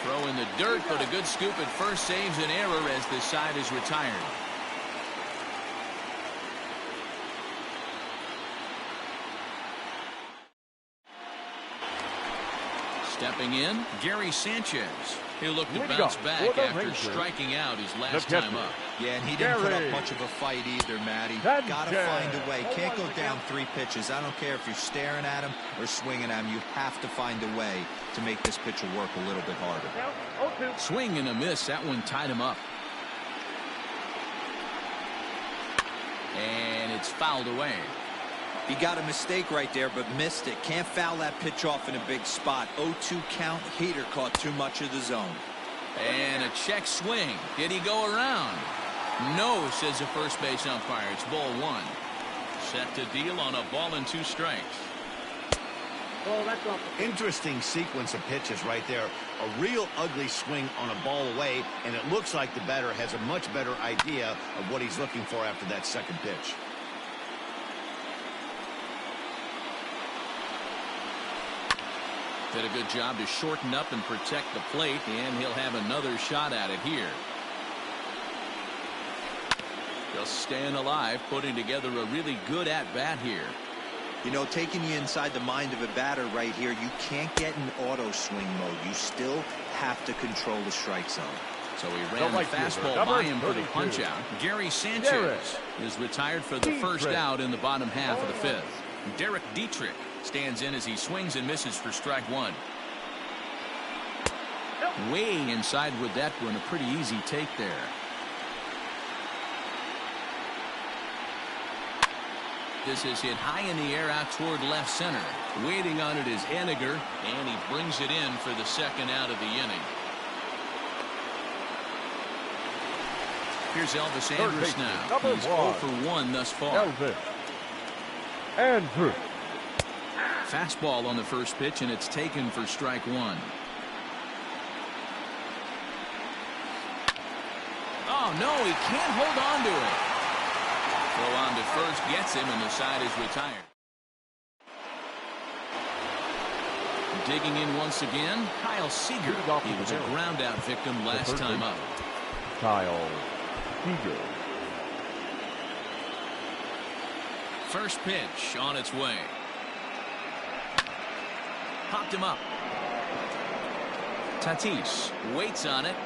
Throw in the dirt, but a good scoop at first saves an error as this side is retired. Stepping in, Gary Sanchez. He'll look to bounce back after striking out his last time up. Yeah, and he didn't put up much of a fight either, Matty. Got to find a way. Can't go down 3 pitches. I don't care if you're staring at him or swinging at him. You have to find a way to make this pitcher work a little bit harder. Swing and a miss. That one tied him up. And it's fouled away. He got a mistake right there, but missed it. Can't foul that pitch off in a big spot. 0-2 count. Heater caught too much of the zone. And a check swing. Did he go around? No, says the first base umpire. It's ball one. Set to deal on a ball and 2 strikes. Oh, that's off. Interesting sequence of pitches right there. A real ugly swing on a ball away, and it looks like the batter has a much better idea of what he's looking for after that second pitch. Did a good job to shorten up and protect the plate, and he'll have another shot at it here. Just staying alive, putting together a really good at-bat here. You know, taking you inside the mind of a batter right here, you can't get in auto swing mode. You still have to control the strike zone. So he ran the fastball by him for the punch out. Gary Sanchez is retired for the first out in the bottom half of the 5th. Derek Dietrich stands in as he swings and misses for strike one. Way inside with that one. A pretty easy take there. This is hit high in the air out toward left center. Waiting on it is Henniger, and he brings it in for the second out of the inning. Here's Elvis Andrus now. He's 0 for 1 thus far. Elvis Andrus. Fastball on the first pitch, and it's taken for strike one. Oh, no, he can't hold on to it. Throw on to first, gets him, and the side is retired. Digging in once again, Kyle Seager. He was a ground-out victim last time up. Kyle Seager. First pitch on its way. Popped him up. Tatis waits on it.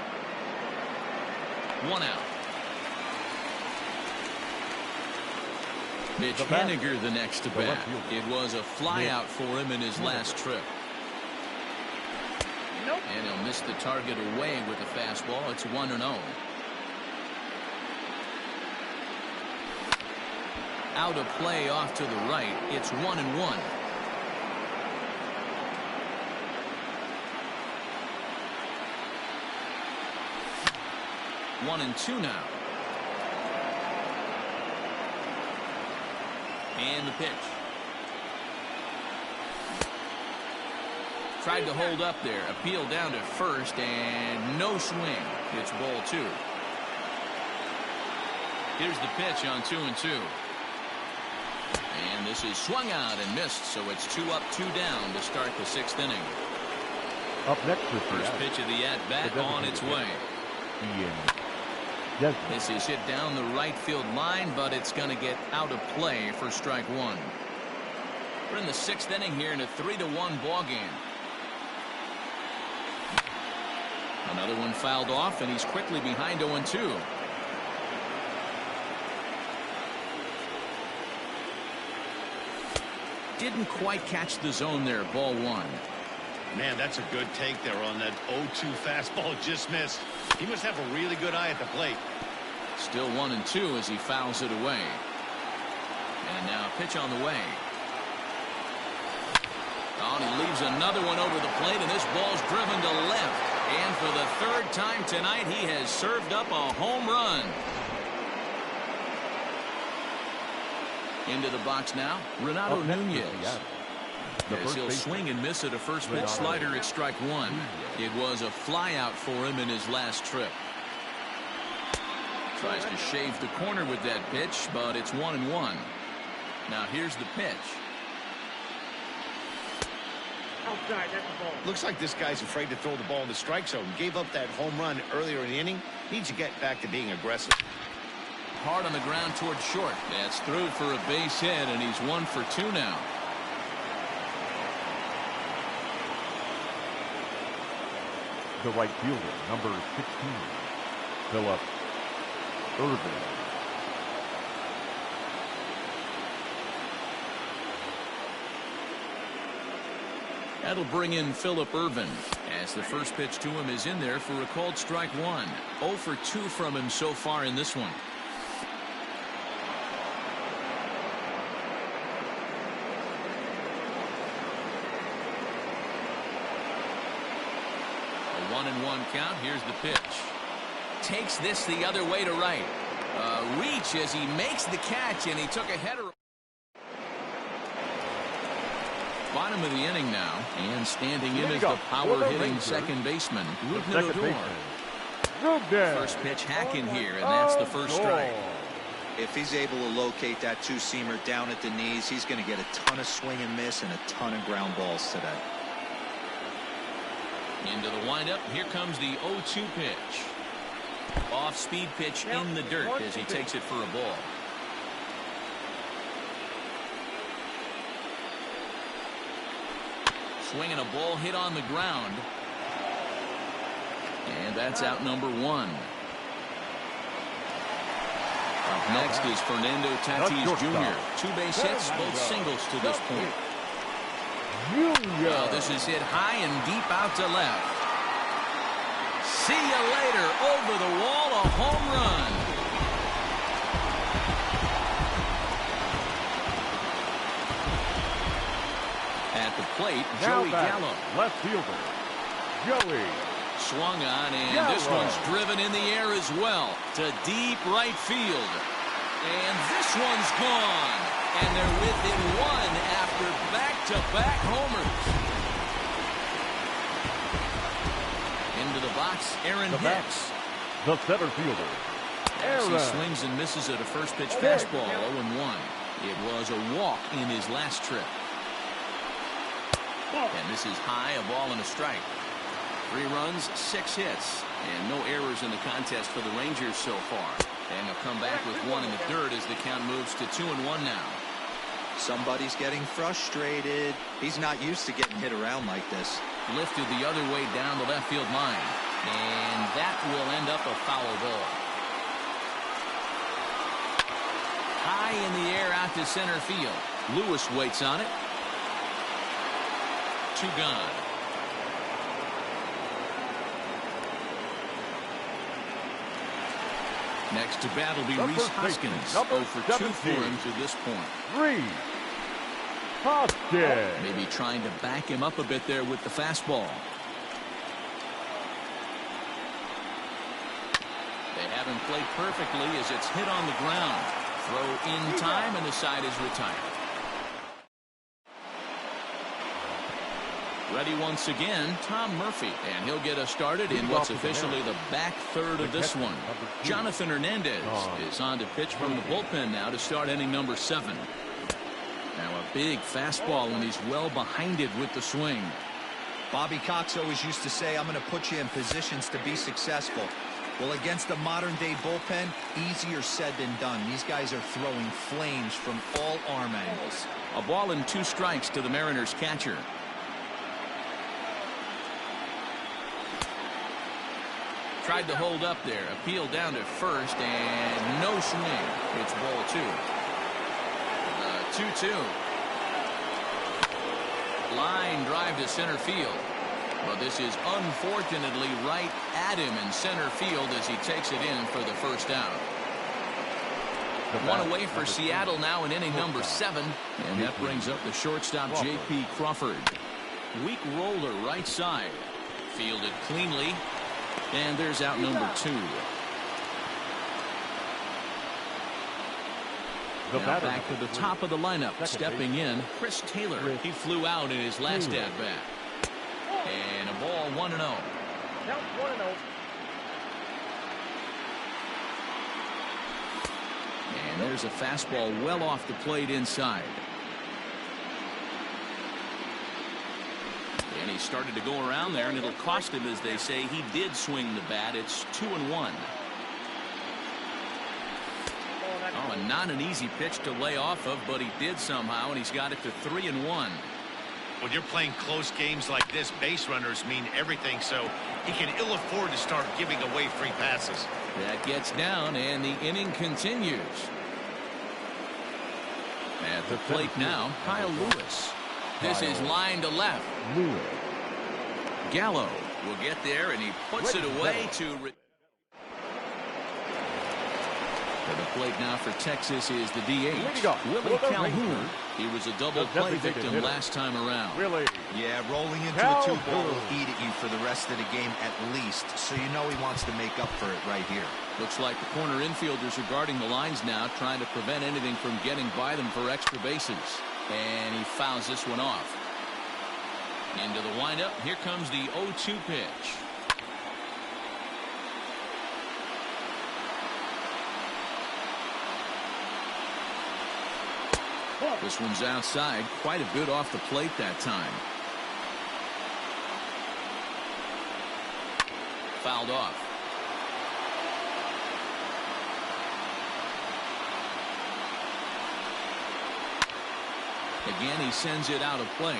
1 out. Mitch Henniger the next to bat. It was a flyout for him in his last trip. And he'll miss the target away with the fastball. It's 1-0. Out of play off to the right. It's 1-1. 1-2 now. And the pitch. Tried to hold up there. Appeal down to first, and no swing. It's ball 2. Here's the pitch on 2-2. And this is swung out and missed, so it's 2 up, 2 down to start the 6th inning. Up next is first pitch of the at-bat on its way. This is hit down the right field line, but it's going to get out of play for strike one. We're in the 6th inning here in a 3-1 ball game. Another one fouled off, and he's quickly behind 0-2. didn't quite catch the zone there. Ball one. Man, that's a good take there on that 0-2 fastball. Just missed. He must have a really good eye at the plate. Still 1-2 as he fouls it away. And now pitch on the way. Oh, and he leaves another one over the plate, and this ball's driven to left. And for the third time tonight, he has served up a home run. Into the box now, Renato Nunez. As he'll swing and miss at a first pitch slider at strike one. It was a fly out for him in his last trip. Tries to shave the corner with that pitch, but it's 1-1. Now here's the pitch. Outside, that's the ball. Looks like this guy's afraid to throw the ball in the strike zone. Gave up that home run earlier in the inning. Needs to get back to being aggressive. Hard on the ground toward short. That's through for a base hit, and he's 1 for 2 now. The right fielder, number 16, Philip Ervin. That'll bring in Philip Ervin as the first pitch to him is in there for a called strike one. 0 for 2 from him so far in this one. A 1-1 count. Here's the pitch. Takes this the other way to right. Reach as he makes the catch, and he took a header. Bottom of the inning now, and standing in is the power-hitting second baseman, Rougned Odor. First pitch hacking here, and that's the first strike. If he's able to locate that two-seamer down at the knees, he's going to get a ton of swing and miss and a ton of ground balls today. Into the windup, here comes the 0-2 pitch. Off-speed pitch in the dirt as he takes it for a ball. Swinging a ball hit on the ground. And that's out number 1. Up next is Fernando Tatis Jr. 2 base hits, both singles to this point. Well, this is hit high and deep out to left. See you later. Over the wall, a home run. At the plate, Joey Gallo. Left fielder, Joey. Swung on, and this one's driven in the air as well to deep right field. And this one's gone. And they're within 1 after back-to-back homers. Into the box, Aaron Hicks. The center fielder, As he swings and misses at a first pitch fastball, 0-1. It was a walk in his last trip. And this is high, a ball and a strike. 3 runs, 6 hits, and no errors in the contest for the Rangers so far. And they'll come back with 1 in the third as the count moves to 2-1 now. Somebody's getting frustrated. He's not used to getting hit around like this. Lifted the other way down the left field line. And that will end up a foul ball. High in the air out to center field. Lewis waits on it. 2 gone. Next to bat will be Rhys Hoskins. 0 for 2 for him to this point. Rhys Hoskins. Maybe trying to back him up a bit there with the fastball. They have him play perfectly as it's hit on the ground. Throw in time, and the side is retired. Ready once again, Tom Murphy, and he'll get us started in what's officially the back third of this one. Jonathan Hernandez is on to pitch from the bullpen now to start inning number 7. Now a big fastball, and he's well behind it with the swing. Bobby Cox always used to say, I'm going to put you in positions to be successful. Well, against a modern-day bullpen, easier said than done. These guys are throwing flames from all arm angles. A ball and 2 strikes to the Mariners catcher. Tried to hold up there. Appeal down to first, and no swing. It's ball 2. 2-2. Line drive to center field. But this is unfortunately right at him in center field as he takes it in for the first out. One away for Seattle now in inning number 7. And that brings up the shortstop, J.P. Crawford. Weak roller right side. Fielded cleanly. And there's out number 2. Now back to the top of the lineup. Stepping in, Chris Taylor. He flew out in his last at-bat. And a ball 1-0. Now 1-0. And there's a fastball well off the plate inside. And he started to go around there, and it'll cost him, as they say. He did swing the bat. It's 2-1. Oh, and not an easy pitch to lay off of, but he did somehow, and he's got it to 3-1. When you're playing close games like this, base runners mean everything, so he can ill afford to start giving away free passes. That gets down, and the inning continues. At the plate now, Kyle Lewis. This is line to left. Gallo will get there, and he puts it away to the plate now for Texas is the DH, Willie Calhoun. He was a double play victim last time around. Yeah, rolling into a 2-ball will eat at you for the rest of the game at least, so you know he wants to make up for it right here. Looks like the corner infielders are guarding the lines now, trying to prevent anything from getting by them for extra bases. And he fouls this one off. Into the windup. Here comes the 0-2 pitch. This one's outside. Quite a bit off the plate that time. Fouled off. Again, he sends it out of play.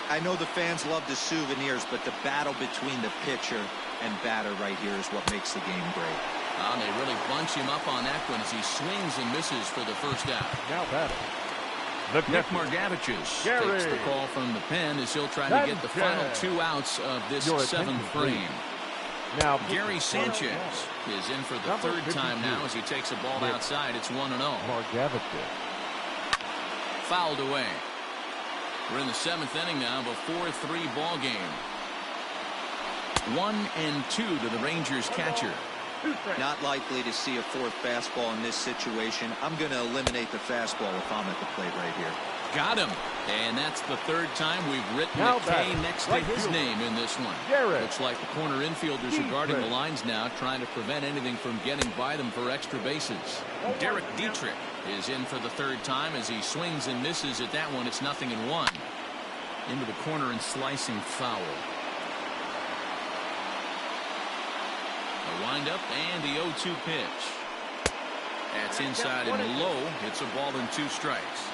I know the fans love the souvenirs, but the battle between the pitcher and batter right here is what makes the game great. And they really bunch him up on that one as he swings and misses for the first out. Now batting. Nick Margevicius takes the call from the pen as he'll try to get the final 2 outs of this 7th frame. Now Gary Sanchez is in for the 3rd time now as he takes a ball outside. It's 1-0. Margevicius. Fouled away. We're in the 7th inning now of a 4-3 ball game. 1-2 to the Rangers catcher. Not likely to see a 4th fastball in this situation. I'm going to eliminate the fastball if I'm at the plate right here. Got him. And that's the 3rd time we've written a K next to his name in this one. Looks like the corner infielders are guarding the lines now, trying to prevent anything from getting by them for extra bases. Derek Dietrich is in for the 3rd time as he swings and misses at that one. It's 0-1. Into the corner and slicing foul. The windup and the 0-2 pitch. That's inside and low. It's a ball and 2 strikes.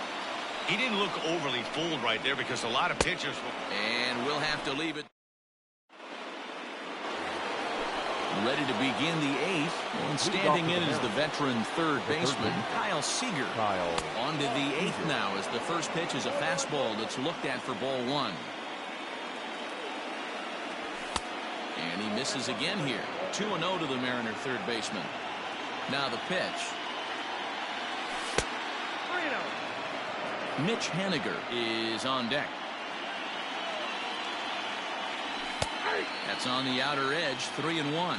He didn't look overly fooled right there because a lot of pitchers will... And we'll have to leave it. Ready to begin the 8th. And standing in is the veteran 3rd baseman, Kyle Seager. On to the 8th now as the first pitch is a fastball that's looked at for ball 1. And he misses again here. 2-0 to the Mariner 3rd baseman. Now the pitch. Mitch Haniger is on deck. That's on the outer edge. 3-1.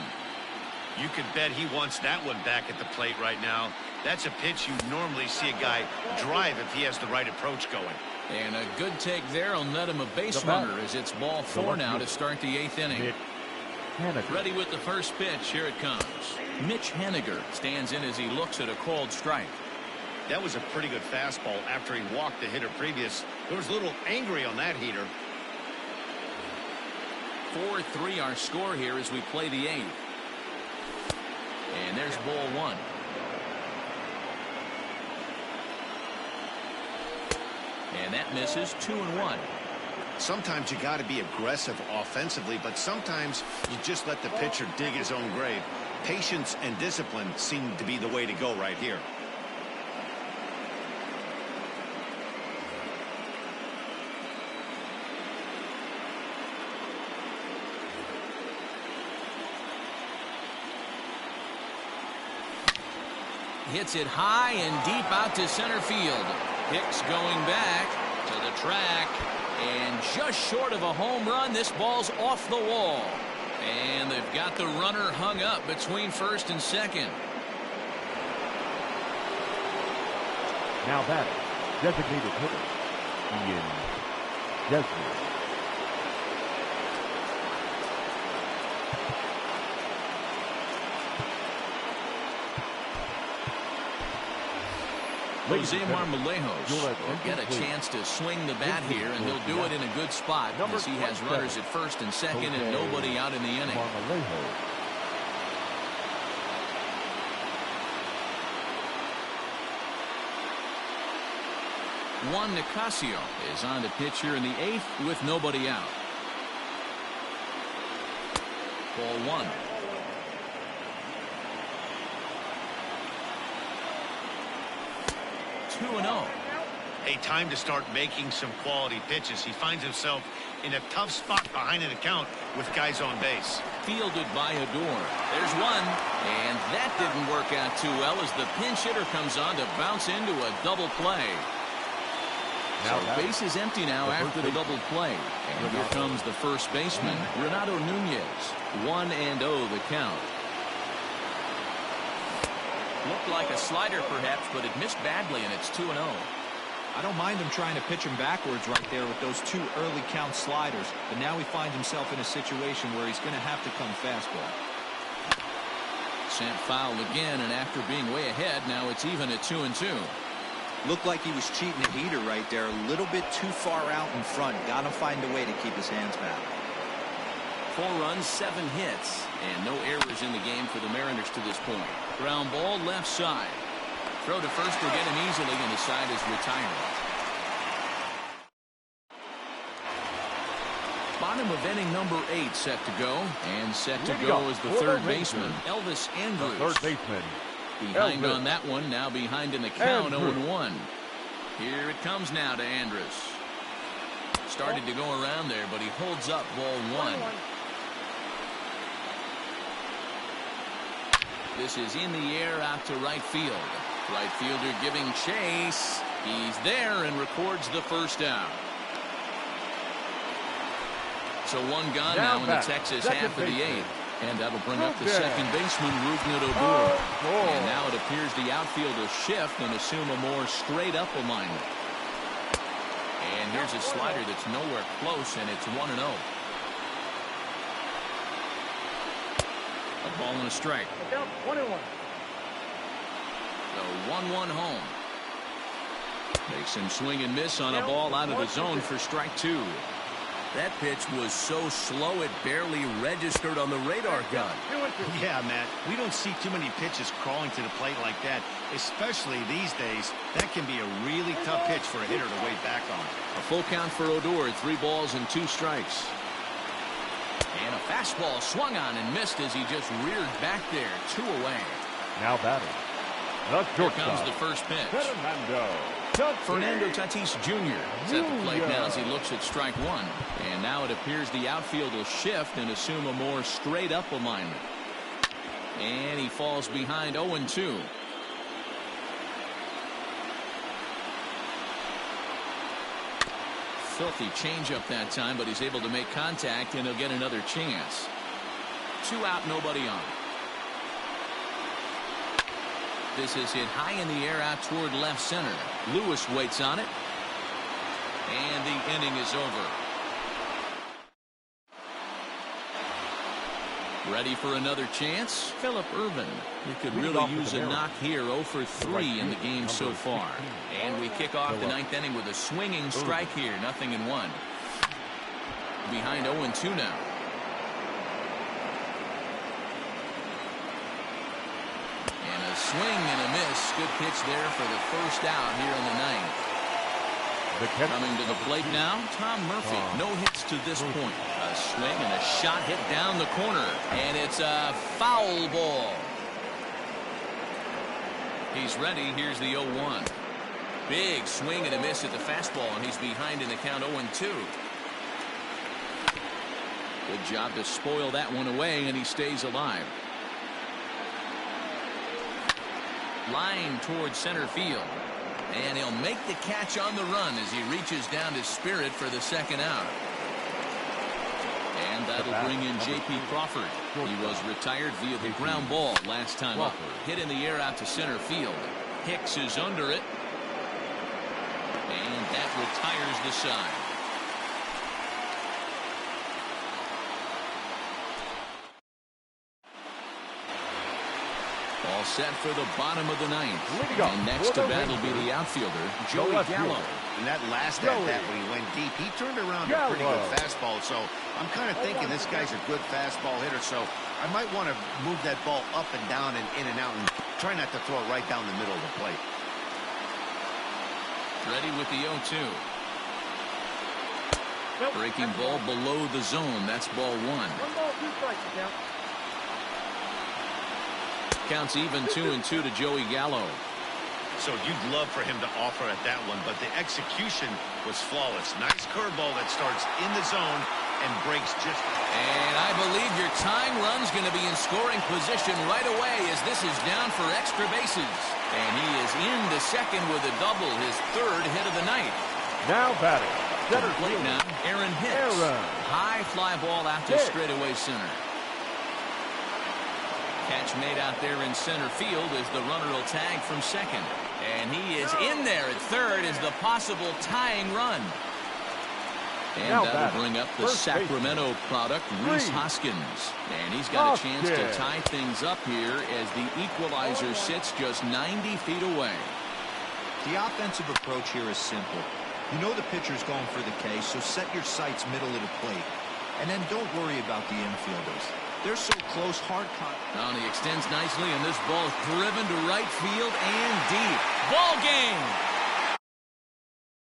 You could bet he wants that one back at the plate right now. That's a pitch you normally see a guy drive if he has the right approach going. And a good take there will net him a base runner as it's ball 4 now to start the 8th inning. Ready with the first pitch. Here it comes. Mitch Haniger stands in as he looks at a called strike. That was a pretty good fastball after he walked the hitter previous. There was a little angry on that heater. 4-3 our score here as we play the 8th. And there's ball 1. And that misses. 2-1. Sometimes you got to be aggressive offensively, but sometimes you just let the pitcher dig his own grave. Patience and discipline seem to be the way to go right here. hits it high and deep out to center field. Hicks going back to the track, and just short of a home run. This ball's off the wall, and they've got the runner hung up between first and second. Now batting, designated hitter, Ian Desmond. Jose Marmolejos will get a chance to swing the bat here, and he'll do it in a good spot as he has runners at first and second and nobody out in the inning. Juan Nicasio is on to pitch here in the 8th with nobody out. Ball 1. Hey, time to start making some quality pitches. He finds himself in a tough spot behind an account with guys on base. Fielded by Odor. There's one, and that didn't work out too well as the pinch hitter comes on to bounce into a double play. So base is empty now after the double play. And here comes the first baseman, Renato Nunez. 1-0 the count. Looked like a slider perhaps, but it missed badly, and it's 2-0. I don't mind him trying to pitch him backwards right there with those 2 early count sliders, but now he finds himself in a situation where he's going to have to come fastball. Sent foul again, and after being way ahead, now it's even at 2-2. Looked like he was cheating a heater right there, a little bit too far out in front. Got to find a way to keep his hands back. 4 runs, 7 hits, and no errors in the game for the Mariners to this point. Ground ball left side. Throw to first will get him easily, and the side is retired. Bottom of inning number 8 set to go, and set to go is the third baseman, Elvis Andrus. The third baseman. Behind on that one, now behind in the count, 0-1. Here it comes now to Andrus. Started to go around there, but he holds up ball 1. This is in the air out to right field. Right fielder giving chase. He's there and records the first out. So 1 gone now in the Texas half of the 8th. And that'll bring up the second baseman, Rougned Odor. And now it appears the outfield will shift and assume a more straight-up alignment. And here's a slider that's nowhere close, and it's 1-0. A ball and a strike. 1-1. The 1-1 home. Makes him swing and miss on a ball out of the zone for strike 2. That pitch was so slow it barely registered on the radar gun. Yeah, Matt, we don't see too many pitches crawling to the plate like that, especially these days. That can be a really tough pitch for a hitter to wait back on. A full count for Odor, 3 balls and 2 strikes. And a fastball swung on and missed as he just reared back there, 2 away. Now batting. Here comes the first pitch. Fernando Tatis Jr. is at the plate now as he looks at strike 1. And now it appears the outfield will shift and assume a more straight-up alignment. And he falls behind 0-2. Filthy changeup that time, but he's able to make contact, and he'll get another chance. 2 out, nobody on. This is hit high in the air out toward left center. Lewis waits on it. And the inning is over. Ready for another chance? Phillip Ervin. He could really use a knock here. 0 for 3 in the game so far. And we kick off the 9th inning with a swinging strike here. 0-1. Behind 0-2 now. And a swing and a miss. Good pitch there for the first out here in the 9th. Coming to the plate now, Tom Murphy. No hits to this point. A swing and a shot hit down the corner. And it's a foul ball. He's ready. Here's the 0-1. Big swing and a miss at the fastball, and he's behind in the count 0-2. Good job to spoil that one away, and he stays alive. line towards center field. And he'll make the catch on the run as he reaches down to Spirit for the second out. And that'll bring in J.P. Crawford. He was retired via the ground ball last time up. Hit in the air out to center field. Hicks is under it. And that retires the side. All set for the bottom of the ninth. And next to bat will be the outfielder, Joey Gallo. And that last at bat when he went deep, he turned around a pretty good fastball. So I'm kind of thinking this guy's a good fastball hitter. So I might want to move that ball up and down and in and out and try not to throw it right down the middle of the plate. Ready with the 0-2. Breaking ball below the zone. That's ball 1. 1 ball, 2 strikes, count. Counts even 2-2 to Joey Gallo. So you'd love for him to offer at that one, but the execution was flawless. Nice curveball that starts in the zone and breaks just. And I believe your tying run's going to be in scoring position right away as this is down for extra bases. And he is in the second with a double, his 3rd hit of the night. Now batting. Center plate now, Aaron Hicks. High fly ball out to straightaway center. Catch made out there in center field as the runner will tag from second. And he is in there at third as the possible tying run. And that'll bring up the Sacramento product, Rhys Hoskins. And he's got a chance to tie things up here as the equalizer sits just 90 feet away. The offensive approach here is simple. You know the pitcher's going for the K, so set your sights middle of the plate. And then don't worry about the infielders. They're so close, hard contact. He extends nicely, and this ball is driven to right field and deep. Ball game!